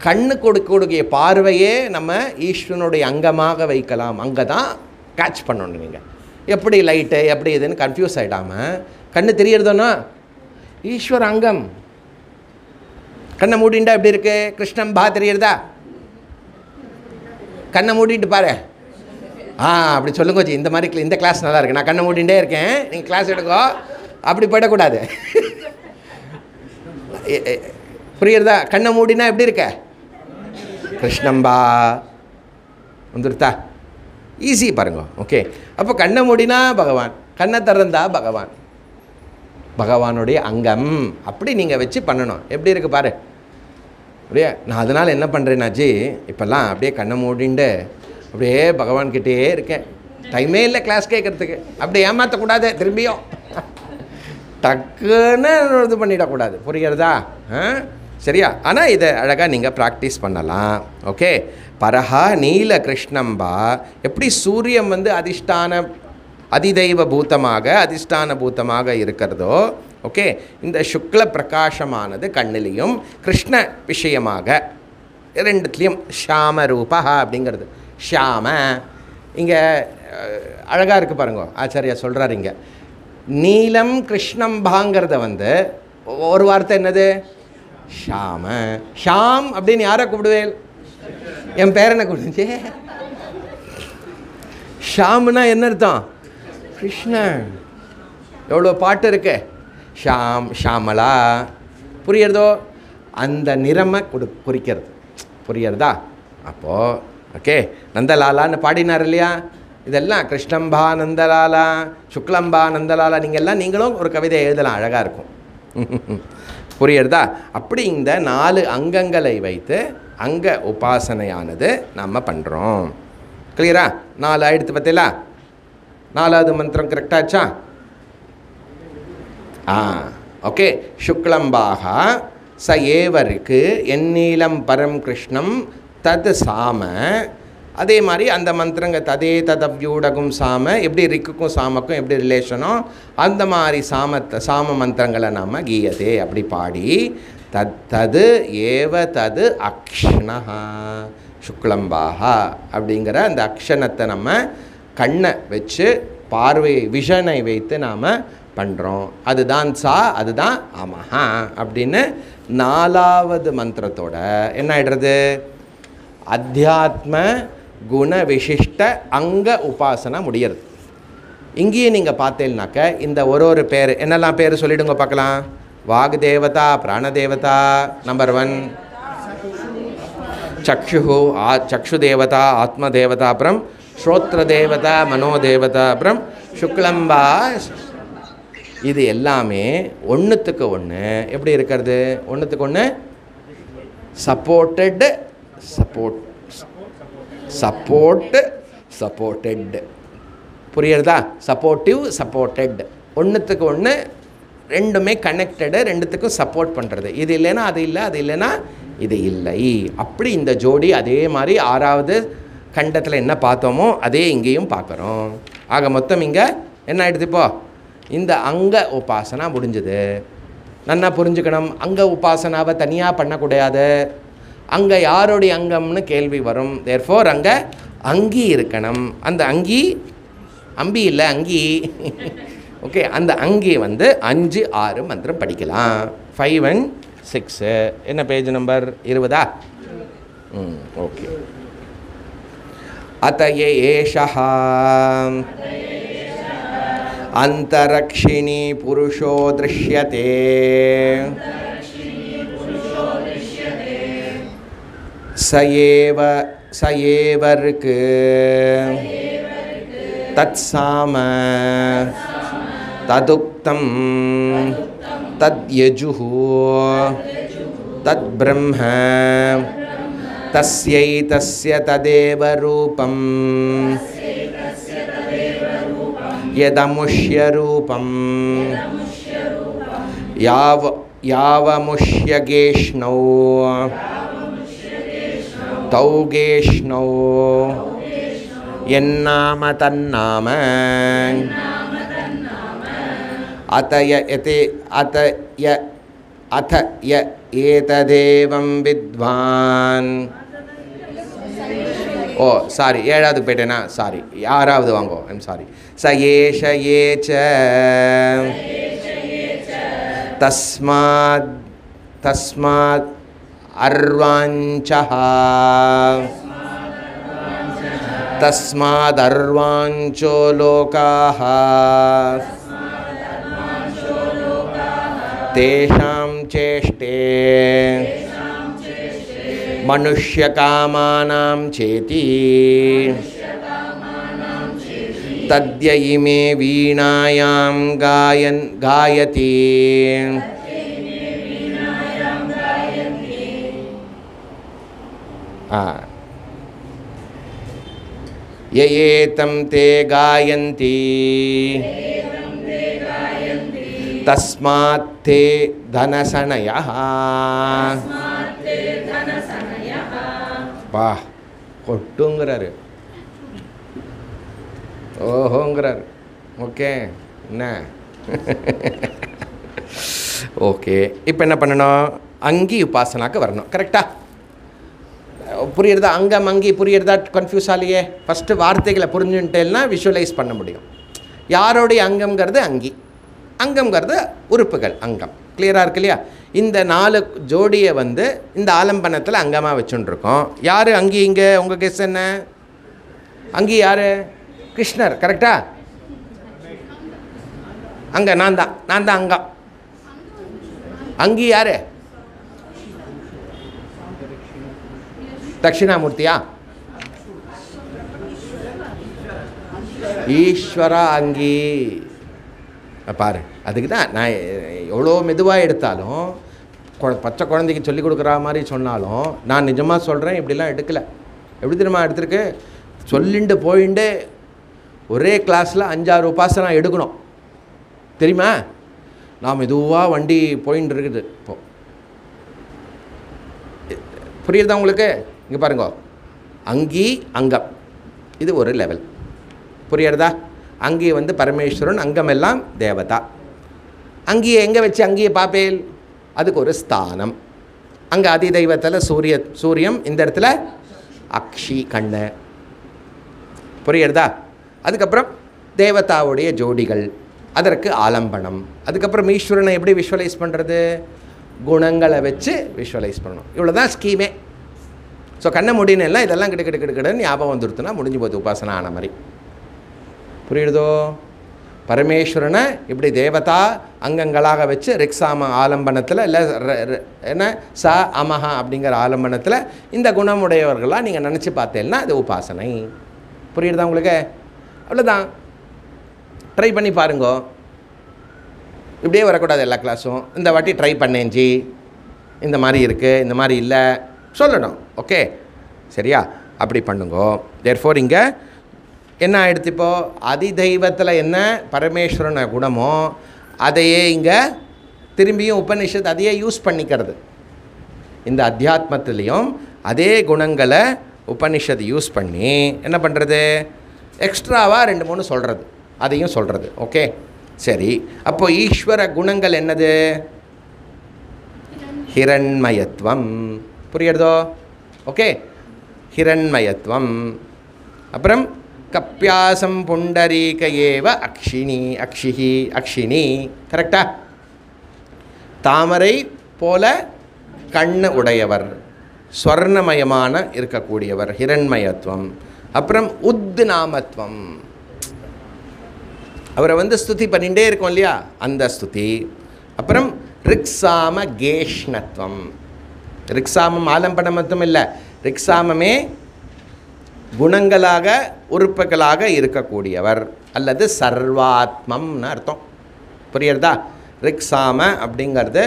கண்ணு கொடுக்கக்கூடிய பார்வையே நம்ம ஈஸ்வரனுடைய அங்கமாக வைக்கலாம். அங்கே தான் கேட்ச் பண்ணணும். நீங்கள் எப்படி லைட்டு எப்படி இதுன்னு கன்ஃபியூஸ் ஆகிடாமல், கண்ணு தெரியறதுன்னா ஈஸ்வர அங்கம். கண்ணை மூடிண்டா எப்படி இருக்கு? கிருஷ்ணன் பா தெரியறதா? கண்ணை மூடிட்டு பாரு. அப்படி சொல்லுங்க ஜி, இந்த மாதிரி இந்த கிளாஸ் நல்லா இருக்கு, நான் கண்ணை மூடிண்டே இருக்கேன், நீங்கள் கிளாஸ் எடுக்கோ, அப்படி போயிடக்கூடாது. புரியுறதா? கண்ணை மூடினா எப்படி இருக்க? கிருஷ்ணம்பா வந்துருத்தா? ஈஸி பாருங்க. ஓகே, அப்போ கண்ணை மூடினா பகவான், கண்ணை திறந்தா பகவான், பகவானுடைய அங்கம். அப்படி நீங்கள் வச்சு பண்ணணும். எப்படி இருக்குது பாரு. அப்படியே நான் அதனால் என்ன பண்ணுறேன்னாச்சு, இப்போல்லாம் அப்படியே கண்ணை மூடிண்டு அப்படியே பகவான்கிட்டே இருக்கேன். டைமே இல்லை கிளாஸ் கேட்குறதுக்கு. அப்படி ஏமாற்றக்கூடாது, திரும்பியும் டக்குன்னு இது பண்ணிடக்கூடாது. புரியுறதா? சரியா? ஆனால் இதை அழகாக நீங்கள் ப்ராக்டிஸ் பண்ணலாம். ஓகே, பரஹா நீல கிருஷ்ணம்பா. எப்படி சூரியன் அதிஷ்டான அதிதெய்வ பூத்தமாக அதிஷ்டான பூத்தமாக இருக்கிறதோ ஓகே, இந்த சுக்ல பிரகாசமானது கண்ணிலையும் கிருஷ்ண விஷயமாக ரெண்டுத்துலேயும் ஷாம ரூபா அப்படிங்கிறது. ஷாம இங்கே அழகாக இருக்குது பாருங்க, ஆச்சாரியா சொல்கிறார் இங்கே நீலம் கிருஷ்ணம்பாங்கிறத ஒரு வார்த்தை என்னது? ஷாம. ஷாம் அப்படின்னு யாரை கூப்பிடுவேன்? என் பேரனை கூப்பிடுச்சு. ஷாம்னா என்ன அர்த்தம்? கிருஷ்ணன். எவ்வளோ பாட்டு இருக்கு, ஷாம் ஷாமலா. புரியுறதோ? அந்த நிறமை குறிக்கிறது. புரியுறதா? அப்போது ஓகே, நந்தலாலான்னு பாடினார் இல்லையா, இதெல்லாம் கிருஷ்ணம்பா நந்தலாலா சுக்லம்பா நந்தலாலா, நீங்களும் ஒரு கவிதை எழுதலாம், அழகாக இருக்கும். புரியுறதா? அப்படி இந்த 4 அங்கங்களை வைத்து அங்க உபாசனையானது நம்ம பண்ணுறோம். கிளியரா? 4 ஆயிடுத்து பார்த்தீங்களா? 4வது மந்திரம் கரெக்டாச்சா? ஓகே, சுக்லம்பாக ச ஏவருக்கு எந்நீலம் பரம் கிருஷ்ணம் தத் சாம அதே மாதிரி அந்த மந்திரங்க ததே ததவ்யூடகும் சாம எப்படி ரிக்குக்கும் சாமக்கும் எப்படி ரிலேஷனோ அந்த மாதிரி சாம மந்திரங்களை நாம் கீயதே அப்படி பாடி தது ஏவ தது அக்ஷ்ணஹா சுக்லம்பாஹா அப்படிங்கிற அந்த அக்ஷணத்தை நம்ம கண்ணை வச்சு விஷனை வைத்து நாம் பண்ணுறோம். அதுதான் அதுதான் ஆமஹா அப்படின்னு 4வது மந்திரத்தோட என்ன ஆகிடுறது, அத்தியாத்ம குண விசிஷ்ட அங்க உபாசனை முடியறது. இங்கேயும் நீங்கள் பார்த்தீங்கன்னாக்க இந்த ஒரு பேர் என்னெல்லாம் பேர் சொல்லிவிடுங்க பார்க்கலாம். வாக் தேவதா, பிராணதேவதா, நம்பர் 1 சக்ஷு தேவதா, ஆத்ம தேவதா, அப்புறம் ஸ்ரோத்ர தேவதா, மனோதேவதா, அப்புறம் சுக்லம்பா. இது எல்லாமே ஒன்றுத்துக்கு ஒன்று எப்படி இருக்கிறது, ஒன்றுத்துக்கு ஒன்று சப்போர்ட்டட் புரியுறதா, சப்போர்ட்டட் ஒன்றுத்துக்கு ஒன்று ரெண்டுமே கனெக்டடு, ரெண்டுத்துக்கும் சப்போர்ட் பண்ணுறது. இது இல்லைன்னா அது இல்லை, அது இல்லைன்னா இது இல்லை. அப்படி இந்த ஜோடி அதே மாதிரி 6வது கண்டத்தில் என்ன பார்த்தோமோ அதே இங்கேயும் பார்க்குறோம். ஆக மொத்தம் இங்கே என்ன ஆகிடுது, இப்போது இந்த அங்க உபாசனா முடிஞ்சது. நன்னா புரிஞ்சுக்கணும், அங்க உபாசனாவை தனியாக பண்ணக்கூடாது. அங்கே யாருடைய அங்கம்னு கேள்வி வரும். தேர்ஃபோர் அங்கே அங்கி இருக்கணும். அந்த அம்பி இல்லை, அங்கி. ஓகே, அந்த அங்கி 5, 6 மந்திரம் படிக்கலாம். 5 and 6 என்ன பேஜ் நம்பர் 20? ஓகே. அத்தய ஏஷஹ அந்தரக்ஷிணி புருஷோ திருஷ்யதே சயேவருக்கு தத்சாம ததுக்தம் தத்யஜுஹு தத்பிரம்ம தஸ்யைதஸ்ய ததேவ ரூபம் யதமுஷ்ய ரூபம் யாவமுஷ்யகேஷ்ணௌ தௌகேஷ்ணௌ என்னாம தன்னாம அத ய ஏததேவம் வித்வான். ஓ சாரி, 7வது போயிட்டேனா, சாரி, 6வது வாங்கோ, ஐம் சாரி. ச ஏஷ ஏச்ச தஸ்மாத் அர்வாஞ்சஹ தஸ்மாத் அர்வாஞ்சோ லோகாஹ தேஷாம் சேஷ்டே மனுஷ்யகாமானாம் சேதி தத்ய இமே வீணாயாம் காயதி. யஏதம் தே காயந்தி தஸ்மாத் தே தனசனயः. பா கொட்டுங்கிறாரு, ஓஹோங்கிறாரு. ஓகே, என்ன ஓகே. இப்போ என்ன பண்ணணும், அங்கி உபாசனாக்கு வரணும். கரெக்டா புரியுறதா? அங்கம் அங்கி புரியுறதா? கன்ஃபியூஸ் ஆகலையே. ஃபஸ்ட்டு வார்த்தைகளை புரிஞ்சுட்டேன்னா விஷுவலைஸ் பண்ண முடியும். யாரோடைய அங்கம்ங்கிறது அங்கி, அங்கம்ங்கிறது உறுப்புகள், அங்கம். கிளியராக இருக்கு இல்லையா? இந்த 4 ஜோடியை இந்த ஆலம்பனத்தில் அங்கமாக வச்சுட்டுருக்கோம். யார் அங்கி இங்கே? உங்கள் கெஸ் என்ன? அங்கி யார்? கிருஷ்ணர். கரெக்டா? அங்கே நான் தான் அங்கம். அங்கி யார்? தட்சிணாமூர்த்தியா? ஈஸ்வரா அங்கி. பாரு, அதுக்கு தான் நான் எவ்வளோ மெதுவாக எடுத்தாலும் பச்சை குழந்தைக்கு சொல்லிக் கொடுக்குற மாதிரி சொன்னாலும் நான் நிஜமாக சொல்கிறேன், இப்படிலாம் எடுக்கலை. எப்படி தெரியுமா எடுத்திருக்கு? சொல்லிண்டு போயிண்டு ஒரே கிளாஸில் 5-6 உபாசனா எடுக்கணும் தெரியுமா? நான் மெதுவாக வண்டி போயின்னு இருக்குது. இப்போது புரியுறதா உங்களுக்கு? இங்கே பாருங்க, அங்கி அங்கம் இது ஒரு லெவல். புரியுறதா? அங்கி வந்து பரமேஸ்வரன், அங்கம் எல்லாம் தேவதா. அங்கேயே எங்கே வச்சு அங்கேயே பார்ப்பேல்? அதுக்கு ஒரு ஸ்தானம். அங்கே அதிதெய்வத்தில் சூரியம், இந்த இடத்துல அக்ஷி கண்ணு. புரியுறதா? அதுக்கப்புறம் தேவதாவுடைய ஜோடிகள், அதற்கு ஆலம்பனம். அதுக்கப்புறம் ஈஸ்வரனை எப்படி விஷுவலைஸ் பண்ணுறது? குணங்களை வச்சு விஷுவலைஸ் பண்ணணும். இவ்வளோ தான் ஸ்கீமே. ஸோ கண்ணை முடினெல்லாம் இதெல்லாம் கிடுக்கிடுன்னு ஞாபகம் வந்துடுத்துனா முடிஞ்சு போகுது, உபாசனை ஆன மாதிரி. புரியுறதோ? பரமேஸ்வரனை இப்படி தேவதா அங்கங்களாக வச்சு ரிக்ஸாம ஆலம்பனத்தில் இல்லை என்ன ச அமஹா அப்படிங்கிற ஆலம்பனத்தில் இந்த குணமுடையவர்களாக நீங்கள் நினச்சி பார்த்தேன்னா அது உபாசனை. புரியுறதா உங்களுக்கு? அவ்வளோதான். ட்ரை பண்ணி பாருங்கோ. இப்படியே வரக்கூடாது எல்லா கிளாஸும். இந்த வாட்டி ட்ரை பண்ணேன் ஜி, இந்த மாதிரி இருக்குது, இந்த மாதிரி இல்லை சொல்லணும். ஓகே சரியா? அப்படி பண்ணுங்கோ. தேர்ஃபோர் இங்கே என்ன ஆகிடுச்சு? இப்போது அதிதெய்வத்தில் என்ன பரமேஸ்வரன குணமோ அதையே இங்கே திரும்பியும் உபனிஷத் அதையே யூஸ் பண்ணிக்கிறது. இந்த அத்தியாத்மத்துலேயும் அதே குணங்களை உபனிஷத் யூஸ் பண்ணி என்ன பண்ணுறது? எக்ஸ்ட்ராவாக 2-3 சொல்கிறது, அதையும் சொல்கிறது. ஓகே சரி. அப்போது ஈஸ்வர குணங்கள் என்னது? ஹிரண்மயத்துவம். புரியுறதோ? ஓகே ஹிரண்மயத்துவம். அப்புறம் கப்பியாசம் புண்டரீக ஏவ அக்ஷினி, அக்ஷிஹி அக்ஷினி. கரெக்டா? தாமரை போல கண்ணு உடையவர், ஸ்வர்ணமயமான இருக்கக்கூடியவர், ஹிரண்மயத்துவம். அப்புறம் உத்நாமத்துவம், அவரை வந்து ஸ்துதி பண்ணிகிட்டே இருக்கோம் இல்லையா, அந்த ஸ்துதி. அப்புறம் ரிக்ஸாம கேஷ்ணத்துவம். ரிக்ஸாமம் ஆலம்பனம் மட்டும் இல்லை, ரிக்ஸாமமே குணங்களாக உறுப்புகளாக இருக்கக்கூடியவர் அல்லது சர்வாத்மம்னு அர்த்தம். புரியுறதா? ரிக்ஸாம அப்படிங்கிறது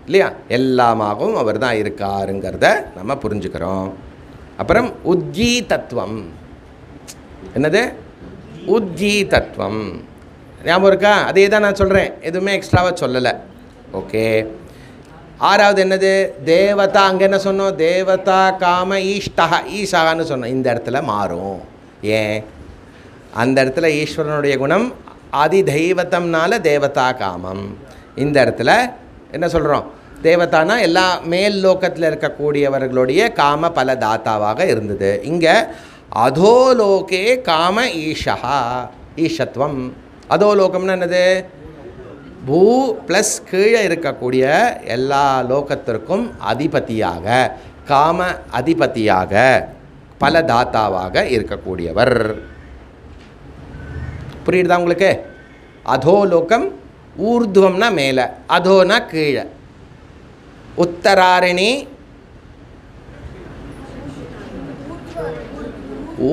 இல்லையா எல்லாமாகவும் அவர் தான் இருக்காருங்கிறத நம்ம புரிஞ்சுக்கிறோம். அப்புறம் உத்கீதத்துவம். என்னது? உத்கீதத்துவம். ஞாபகம் இருக்கா? அதே தான் நான் சொல்கிறேன், எதுவுமே எக்ஸ்ட்ராவாக சொல்லலை. ஓகே. ஆறாவது என்னது? தேவதா. அங்கே என்ன சொன்னோம்? தேவதா காம ஈஷ்டா, ஈஷான்னு சொன்னோம். இந்த இடத்துல மாறும். ஏன்? அந்த இடத்துல ஈஸ்வரனுடைய குணம் அதிதெய்வத்தம்னால தேவதா காமம். இந்த இடத்துல என்ன சொல்கிறோம்? தேவதானா எல்லா மேல் லோகத்தில் இருக்கக்கூடியவர்களுடைய காம பல தாத்தாவாக இருந்தது. இங்கே அதோலோகே காம ஈஷா, ஈஷத்வம். அதோலோகம்னு என்னது? பூ ப்ளஸ் கீழே இருக்கக்கூடிய எல்லா லோகத்திற்கும் அதிபதியாக, காம அதிபதியாக, பல தாத்தாவாக இருக்கக்கூடியவர். புரியுதா உங்களுக்கு? அதோலோகம் ஊர்துவம்னா மேலே, அதோனா கீழே. உத்தராரணி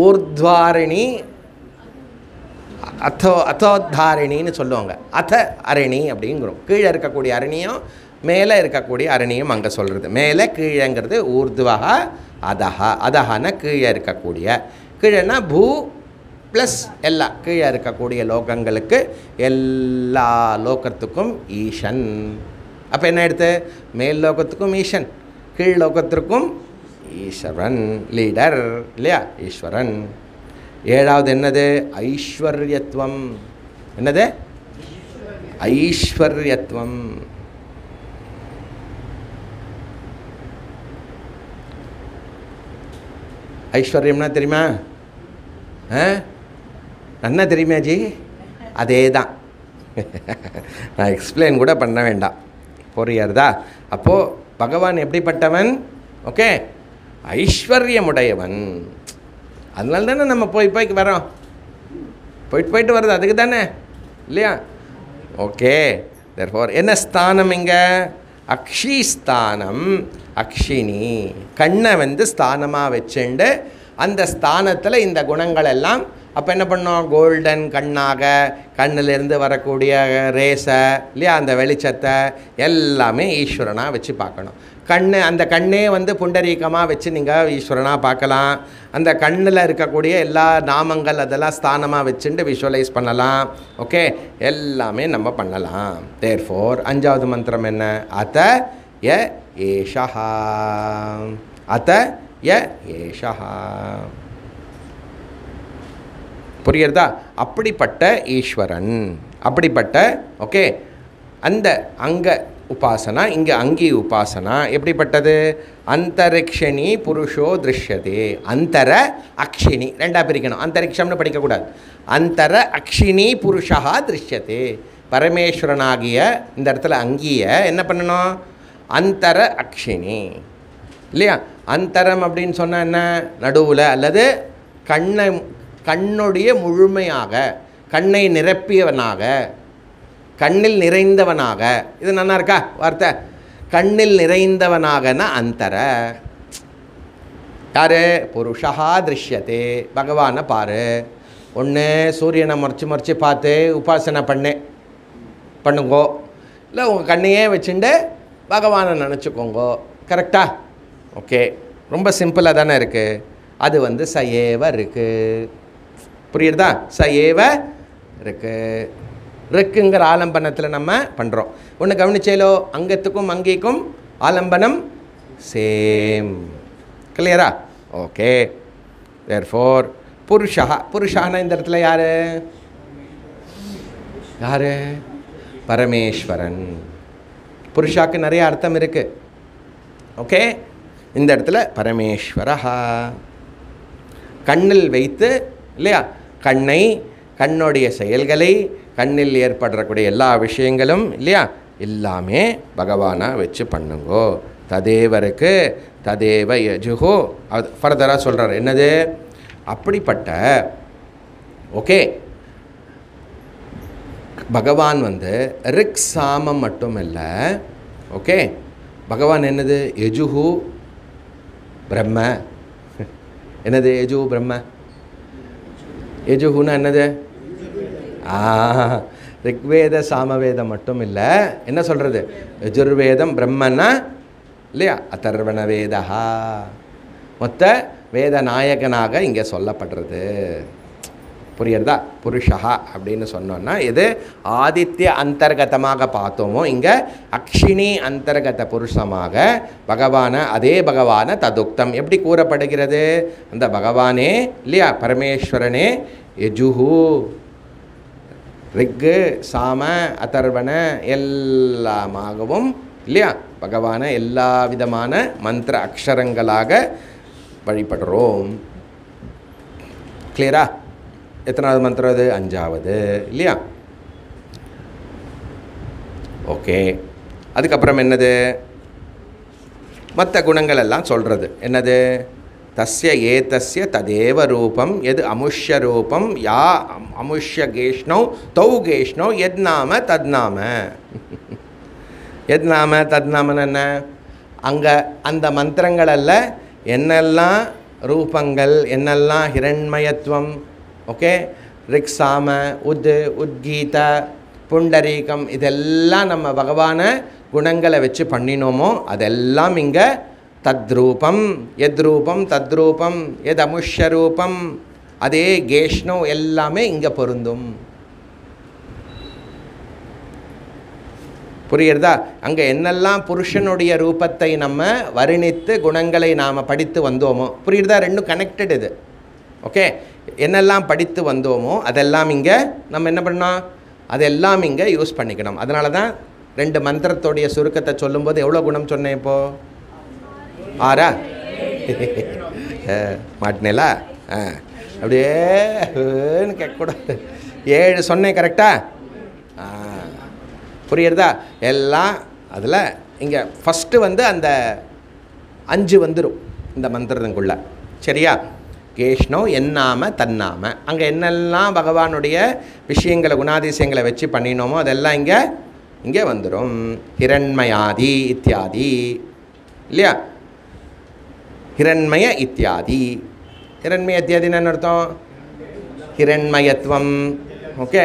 ஊர்த்வாரணி அதோத்தாரிணின்னு சொல்லுவாங்க. அரணி அப்படிங்கிறோம். கீழே இருக்கக்கூடிய அரணியும் மேலே இருக்கக்கூடிய அரணியும் அங்கே சொல்கிறது. மேலே கீழேங்கிறது ஊர்துவா அதஹா. அதஹான கீழே இருக்கக்கூடிய, கீழேனா பூ ப்ளஸ் எல்லா கீழே இருக்கக்கூடிய லோகங்களுக்கு எல்லா லோகத்துக்கும் ஈசன். அப்போ என்ன எடுத்து? மேல் லோகத்துக்கும் ஈசன், கீழ் லோகத்திற்கும் ஈஸ்வரன், லீடர் இல்லையா, ஈஸ்வரன். ஏழாவது என்னது? ஐஸ்வர்யத்துவம். என்னது? ஐஸ்வர்யத்துவம். ஐஸ்வர்யம்னா தெரியுமா? என்ன தெரியுமா ஜி? அதே தான். நான் எக்ஸ்பிளைன் கூட பண்ண வேண்டாம். புரியுறதா? அப்போது பகவான் எப்படிப்பட்டவன்? ஓகே, ஐஸ்வர்யமுடையவன். அதனால தானே நம்ம போய் வரோம், போயிட்டு வருது அதுக்கு தானே இல்லையா? ஓகே. தேர்ஃபோர் என்ன ஸ்தானம் இங்கே? அக்ஷி ஸ்தானம். அக்ஷினி கண்ணை வந்து ஸ்தானமாக வச்சுண்டு அந்த ஸ்தானத்தில் இந்த குணங்கள் எல்லாம். அப்போ என்ன பண்ணோம்? கோல்டன் கண்ணாக, கண்ணிலிருந்து வரக்கூடிய ரேஸை இல்லையா, அந்த வெளிச்சத்தை எல்லாமே ஈஸ்வரனாக வச்சு பார்க்கணும். அந்த கண்ணே வந்து புண்டரீகமாக வச்சு நீங்கள் ஈஸ்வரனாக பார்க்கலாம். அந்த கண்ணில் இருக்கக்கூடிய எல்லா நாமங்கள் அதெல்லாம் ஸ்தானமாக வச்சுட்டு விஷுவலைஸ் பண்ணலாம். ஓகே, எல்லாமே நம்ம பண்ணலாம். தேர்ஃபோர் அஞ்சாவது மந்திரம் என்ன? அத ய ஏஷா. அத ய ஏஷா. புரியுறதா? அப்படிப்பட்ட ஈஸ்வரன், அப்படிப்பட்ட ஓகே. அந்த அங்க உபாசனா, இங்கே அங்கி உபாசனா எப்படிப்பட்டது? அந்தரிக்ஷிணி புருஷோ திருஷ்யதே. அந்தர அக்ஷினி ரெண்டாக பிரிக்கணும். அந்தரிக்ஷம்னு படிக்கக்கூடாது. அந்தர அக்ஷினி புருஷா திருஷ்யதே. பரமேஸ்வரனாகிய இந்த இடத்துல அங்கிய என்ன பண்ணணும்? அந்தர அக்ஷினி இல்லையா? அந்தரம் அப்படின்னு சொன்னால் என்ன? நடுவில் அல்லது கண்ணுடைய முழுமையாக, கண்ணை நிரப்பியவனாக, கண்ணில் நிறைந்தவனாக. இது நல்லா இருக்கா வார்த்தை? கண்ணில் நிறைந்தவனாகனா அந்தர. யார்? புருஷா திருஷ்யத்தே. பகவானை பாரு. ஒன்று சூரியனை முறைச்சி பார்த்து உபாசனை பண்ணுங்கோ, இல்லை உங்கள் கண்ணையே வச்சுட்டு பகவானை நினச்சிக்கோங்கோ. கரெக்டா? ஓகே, ரொம்ப சிம்பிளாக தானே இருக்குது. அது சயேவ இருக்குது. புரியுறதா? சயேவ இருக்குது. ருக்குங்கிற ஆலம்பனத்தில் நம்ம பண்ணுறோம். ஒன்று கவனிச்சேலோ, அங்கத்துக்கும் அங்கிக்கும் ஆலம்பனம் சேம். கிளியரா? ஓகே. தேர்ஃபோர் புருஷா. புருஷானா இந்த இடத்துல யார்? யார்? பரமேஸ்வரன். புருஷாக்கு நிறைய அர்த்தம் இருக்குது. ஓகே, இந்த இடத்துல பரமேஸ்வரா. கண்ணில் வைத்து இல்லையா? கண்ணுடைய செயல்களை, கண்ணில் ஏற்படக்கூடிய எல்லா விஷயங்களும் இல்லையா, எல்லாமே பகவானாக வச்சு பண்ணுங்கோ. ததேவருக்கு ததேவ யஜுஹோ. அது ஃபர்தராக சொல்கிறார். என்னது? அப்படிப்பட்ட ஓகே பகவான் ரிக் சாமம் மட்டும் இல்லை. ஓகே, பகவான் என்னது? யஜுஹு பிரம்ம. என்னது யஜு பிரம்ம? யஜுஹுன்னா என்னது? ரிக்வேத சாமவேதம் மட்டும் இல்லை. என்ன சொல்கிறது? யஜுர்வேதம் பிரம்மன்னா இல்லையா? அதர்வண வேதா. மொத்த வேத நாயகனாக இங்கே சொல்லப்படுறது. புரியுறதா? புருஷா அப்படின்னு சொன்னோன்னா இது ஆதித்ய அந்தர்கதமாக பார்த்தோமோ, இங்கே அக்ஷினி அந்தர்கத புருஷமாக அதே பகவானை ததுக்தம் எப்படி கூறப்படுகிறது? அந்த பகவானே இல்லையா, பரமேஸ்வரனே யஜுஹு, ரிக்கு சாம அதர்வண எல்லாமாகவும் இல்லையா, பகவானை எல்லா விதமான மந்திர அக்ஷரங்களாக வழிபடுறோம். கிளியரா? எத்தனாவது மந்திரம் அது? 5வது இல்லையா? ஓகே. அதுக்கப்புறம் என்னது? மற்ற குணங்கள் எல்லாம் சொல்கிறது. என்னது? தஸ்ய ஏதஸ்ய ததேவ ரூபம் எது அமுஷ்ய ரூபம் யா அமுஷ்ய கேஷ்ணோ தௌ கேஷ்ணோ எத்நாம தத்நாம. எத்நாம தத்நாமன்னு என்ன? அங்கே அந்த மந்திரங்களல்ல என்னெல்லாம் ரூபங்கள், என்னெல்லாம் ஹிரண்மயத்துவம், ஓகே, ரிக்ஸாம, உத்கீத, புண்டரீகம், இதெல்லாம் நம்ம பகவானை குணங்களை வச்சு பண்ணினோமோ அதெல்லாம் இங்கே தத்ரூபம், எத்ரூபம் தத்ரூபம், எத் அமுஷ்யரூபம், அதே கேஷ்ணோ எல்லாமே இங்கே பொருந்தும். புரியுறதா? அங்கே என்னெல்லாம் புருஷனுடைய ரூபத்தை நம்ம வர்ணித்து குணங்களை நாம் படித்து வந்தோமோ, புரியுறதா? ரெண்டும் கனெக்டட் இது. ஓகே, என்னெல்லாம் படித்து வந்தோமோ அதெல்லாம் இங்கே நம்ம என்ன பண்ணோம்? அதெல்லாம் இங்கே யூஸ் பண்ணிக்கணும். அதனால தான் 2 மந்திரத்தோடைய சுருக்கத்தை சொல்லும்போது எவ்வளோ குணம் சொன்னேன்? இப்போது 6 மாட்டினேலா? அப்படியே கேட்கக்கூடாது. 7 சொன்னேன். கரெக்டா? புரியுறதா? எல்லாம் அதில் இங்கே ஃபஸ்ட்டு அந்த 5 வந்துடும் இந்த மந்திரத்துக்குள்ள. சரியா? கேஷ்ணோ என்னாம தன்னாம. அங்கே என்னெல்லாம் பகவானுடைய விஷயங்களை குணாதிசயங்களை வச்சு பண்ணினோமோ அதெல்லாம் இங்கே வந்துடும். ஹிரண்மயாதி இத்தியாதி இல்லையா? ஹிரண்மய இத்தியாதி. ஹிரண்மய இத்தியாதின்னு என்ன அர்த்தம்? ஹிரண்மயத்துவம், ஓகே,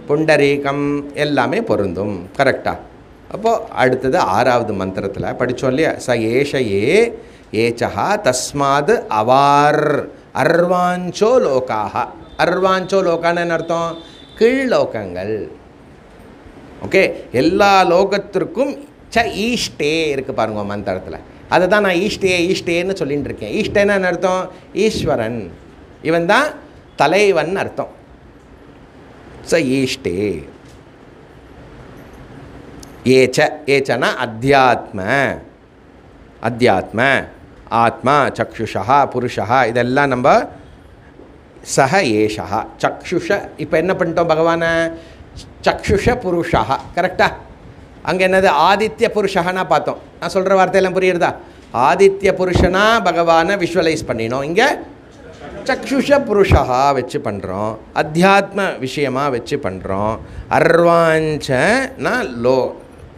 புண்டரீகம் எல்லாமே பொருந்தும். கரெக்டாக? அப்போது அடுத்தது 6வது மந்திரத்தில் படித்தோம் இல்லையா? ச ஏஷயே ஏச்சா தஸ்மாத் அவார் அர்வாஞ்சோ லோகாக. அர்வாஞ்சோ லோகான்னு அர்த்தம்? கீழ்லோகங்கள். ஓகே, எல்லா லோகத்திற்கும் ச ஈஷ்டே இருக்குது பாருங்க மந்திரத்தில். அதை தான் நான் ஈஷ்டேன்னு சொல்லிட்டு இருக்கேன். ஈஷ்டேன்னு அர்த்தம் ஈஸ்வரன், இவன் தான் தலைவன் அர்த்தம். ச ஈஷ்டே. ஏச்சனா அத்தியாத்ம, ஆத்மா, சக்ஷுஷா, புருஷா, இதெல்லாம் நம்ம சஹ ஏஷா சக்ஷுஷ. இப்போ என்ன பண்ணிட்டோம், பகவானை சக்ஷுஷ புருஷா, கரெக்டா? அங்கே என்னது ஆதித்ய புருஷனா பார்த்தோம். நான் சொல்கிற வார்த்தையெல்லாம் புரியுறதா? ஆதித்ய புருஷனா பகவானை விஷுவலைஸ் பண்ணினோம். இங்கே சக்ஷுஷ புருஷா வச்சு பண்ணுறோம், அத்தியாத்ம விஷயமாக வச்சு பண்ணுறோம். அர்வாஞ்சனா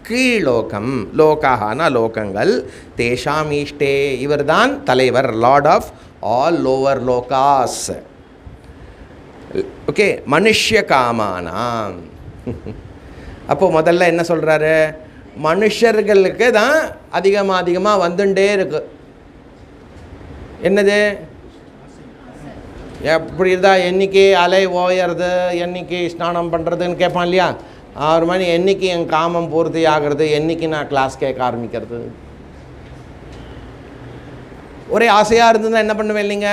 கீழோகம், லோகானா லோகங்கள், தேஷாம் ஈஷ்டே, இவர் தான் தலைவர், லார்ட் ஆஃப் ஆல் லோவர் லோகாஸ். ஓகே, மனுஷ்ய காமானாம். அப்போது முதல்ல என்ன சொல்கிறாரு, மனுஷர்களுக்கு தான் அதிகமாக வந்துட்டே இருக்கு. என்னது, எப்படி இருந்தால் என்றைக்கு அலை ஓயறது, என்றைக்கு ஸ்நானம் பண்ணுறதுன்னு கேட்பான் இல்லையா? 6 மணி என்றைக்கு என் காமம் பூர்த்தி ஆகிறது, என்றைக்கு நான் கிளாஸ் கேட்க ஆரம்பிக்கிறது. ஒரே ஆசையாக இருந்ததுன்னா என்ன பண்ணுவேன் இல்லைங்க,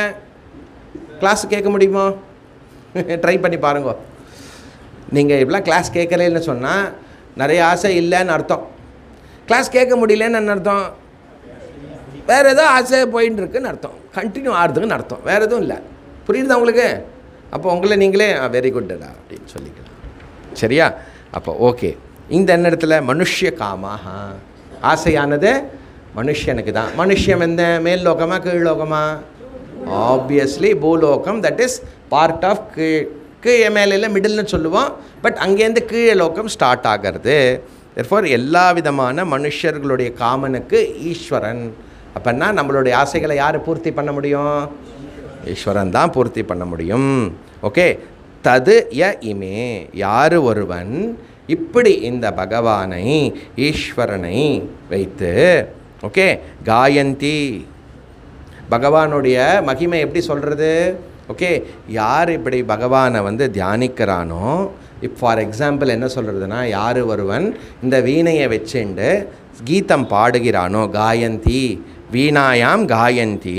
கிளாஸ் கேட்க முடியுமோ? ட்ரை பண்ணி பாருங்க. நீங்கள் இப்படிலாம் கிளாஸ் கேட்கலன்னு சொன்னால் நிறைய ஆசை இல்லைன்னு அர்த்தம். கிளாஸ் கேட்க முடியலன்னு அர்த்தம், வேறு ஏதோ ஆசை போயின்னு இருக்குன்னு அர்த்தம், கண்டினியூ ஆகிறதுக்குன்னு அர்த்தம், வேறு எதுவும் இல்லை. புரியுதா உங்களுக்கு? அப்போ உங்களை நீங்களே வெரி குட்டடா அப்படின்னு சொல்லிக்கலாம். சரியா? அப்போ ஓகே, இந்த இடத்துல மனுஷ்ய காமாக, ஆசையானது மனுஷனுக்கு தான். மனுஷன் எந்த மேல் லோகமா கீழ் லோகமா? ஆப்வியஸ்லி பூலோகம், தட் இஸ் பார்ட் ஆஃப் கீழே மேலே மிடில்னு சொல்லுவோம். பட் அங்கேருந்து கீழே லோகம் ஸ்டார்ட் ஆகிறது. தெர்ஃபோர் எல்லா விதமான மனுஷர்களுடைய காமனுக்கு ஈஸ்வரன். அப்போன்னா நம்மளுடைய ஆசைகளை யார் பூர்த்தி பண்ண முடியும்? ஈஸ்வரன் தான் பூர்த்தி பண்ண முடியும். ஓகே, தது ய இமே, யார் ஒருவன் இப்படி இந்த பகவானை ஈஸ்வரனை வைத்து, ஓகே, காயந்தி, பகவானுடைய மகிமை எப்படி சொல்கிறது? ஓகே, யார் இப்படி பகவானை தியானிக்கிறானோ, இப்போ ஃபார் எக்ஸாம்பிள் என்ன சொல்கிறதுனா, யார் ஒருவன் இந்த வீணையை வச்சுண்டு கீதம் பாடுகிறானோ, காயந்தி வீணாயாம் காயந்தி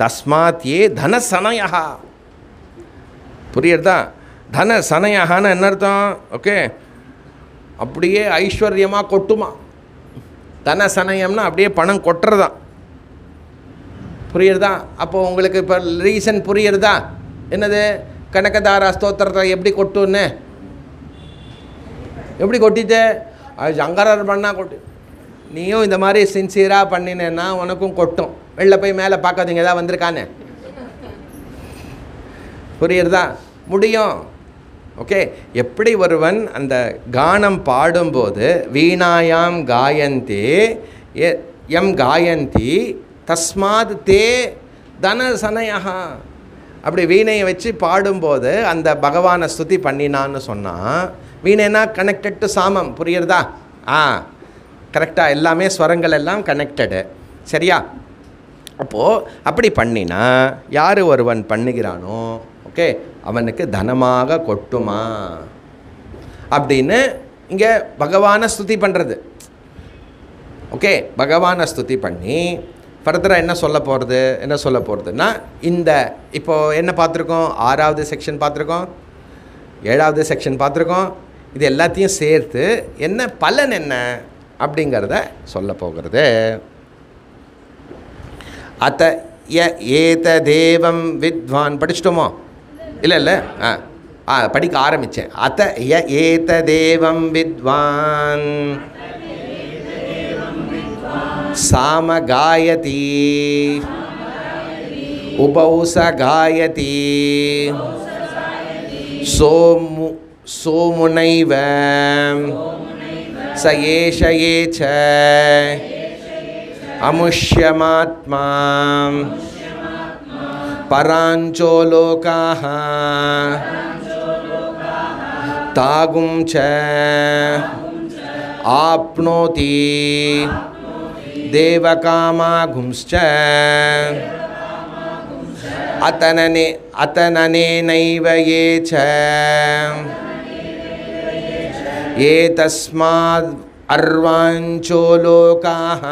தஸ்மாத் ஏ தனசனயா. புரியுறதா? தனசனயான்னு என்ன அர்த்தம்? ஓகே, அப்படியே ஐஸ்வர்யமாக கொட்டுமா. தனசனயம்னா அப்படியே பணம் கொட்டுறதான். புரியுறதா? அப்போது உங்களுக்கு இப்போ ரீசன் புரியுறதா? என்னது, கனகதாரா ஸ்தோத்திரத்தை எப்படி கொட்டுன்னு, எப்படி கொட்டிட்டு அது சங்கரர் பண்ணால் கொட்டு. நீயும் இந்த மாதிரி சின்சியராக பண்ணினேன்னா உனக்கும் கொட்டும். வெளில போய் மேலே பார்க்காதீங்க ஏதாவது வந்திருக்கானே. புரியுறதா? முடியும். ஓகே, எப்படி ஒருவன் அந்த கானம் பாடும்போது வீணாயாம் காயந்தி எம் காயந்தி தஸ்மாத் தே தனசனயா, அப்படி வீணையை வச்சு பாடும்போது அந்த பகவானை ஸ்துதி பண்ணினான்னு சொன்னால், வீணைனா கனெக்டட் டு சாமம். புரியுறதா? கரெக்டாக, எல்லாமே ஸ்வரங்கள் எல்லாம் கனெக்டடு. சரியா? அப்போது அப்படி பண்ணினா யார் ஒருவன் பண்ணுகிறானோ, ஓகே, அவனுக்கு தனமாக கொட்டுமா அப்படின்னு இங்கே பகவானை ஸ்துதி பண்ணுறது. ஓகே, பகவானை ஸ்துதி பண்ணி ஃபர்தராக என்ன சொல்ல போகிறதுன்னா, இந்த இப்போது என்ன பார்த்துருக்கோம், 6வது செக்ஷன் பார்த்துருக்கோம், 7வது செக்ஷன் பார்த்துருக்கோம். இது எல்லாத்தையும் சேர்த்து என்ன பலன் என்ன அப்படிங்கிறத சொல்ல போகிறது. அத்த ஏத தேவம் வித்வான் படிச்சிட்டோமோ? இல்லை படிக்க ஆரம்பித்தேன். அத்த ஏத தேவம் வித்வான் சாம காயதி உபௌச காயதி சோமுனைவ ச ஏஷ ஏச்ச அமுஷ்யமாத்மா பராஞ்சோ லோகாஹ தாகும் ச ஆப்னோதி தேவகாமாகும்ஸ்ச அத்தனனேனைவ ஏச்ச ஏதஸ்மாத் अर्वाञ्चो लोकाः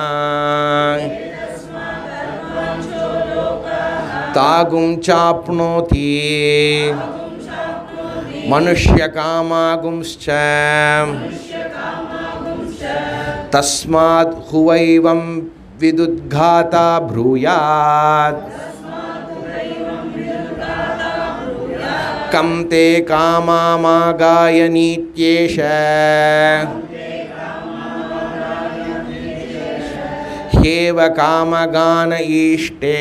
तागुं चाप्नोति मनुष्यकामागुंश्च तस्मात् हुवैवं विदुद्घाता ब्रूयात् कं ते कामामागायनीत्येष ह्येव कामगान ईष्टे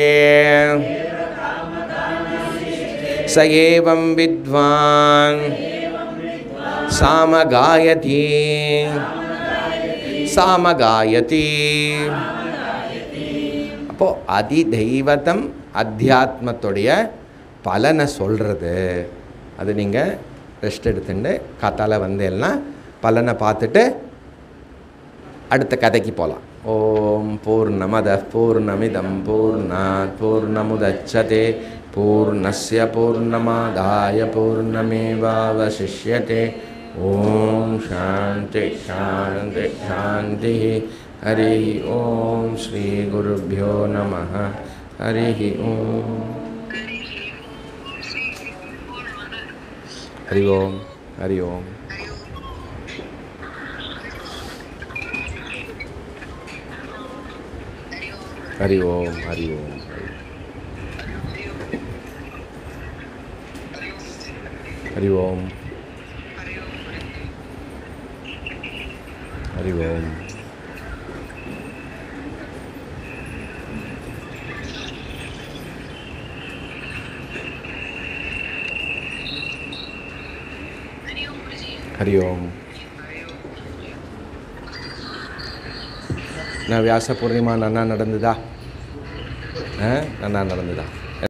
स एवं विद्वान् सामगायति सामगायति. அப்போ அதிதெய்வத்தம் அத்தியாத்மத்துடைய பலனை சொல்கிறது. அது நீங்கள் ரெஸ்ட் எடுத்துட்டு காத்தால வந்தேன்னா பலனை பார்த்துட்டு அடுத்த கதைக்கு போகலாம். ஓம் பூர்ணமத பூர்ணமிதம் பூர்ணாத் பூர்ணமுதச்யதே பூர்ணஸ்ய பூர்ணமாதாய பூர்ணமேவாவசிஷ்யதே. ஓம் சாந்தி சாந்தி சாந்தி. ஹரி ஓம் ஸ்ரீ குருभ्यो நமः. ஹரி ஓம். ஹரி ஓம். ஹரி ஓம். ஹரி ஓம். ஹரி ஓம். ஹரி ஓம். ஹரி ஓம். ஹரி ஓம். நான் வியாச பூர்ணிமா நன்னா நடந்ததா? நன்னா நடந்ததா?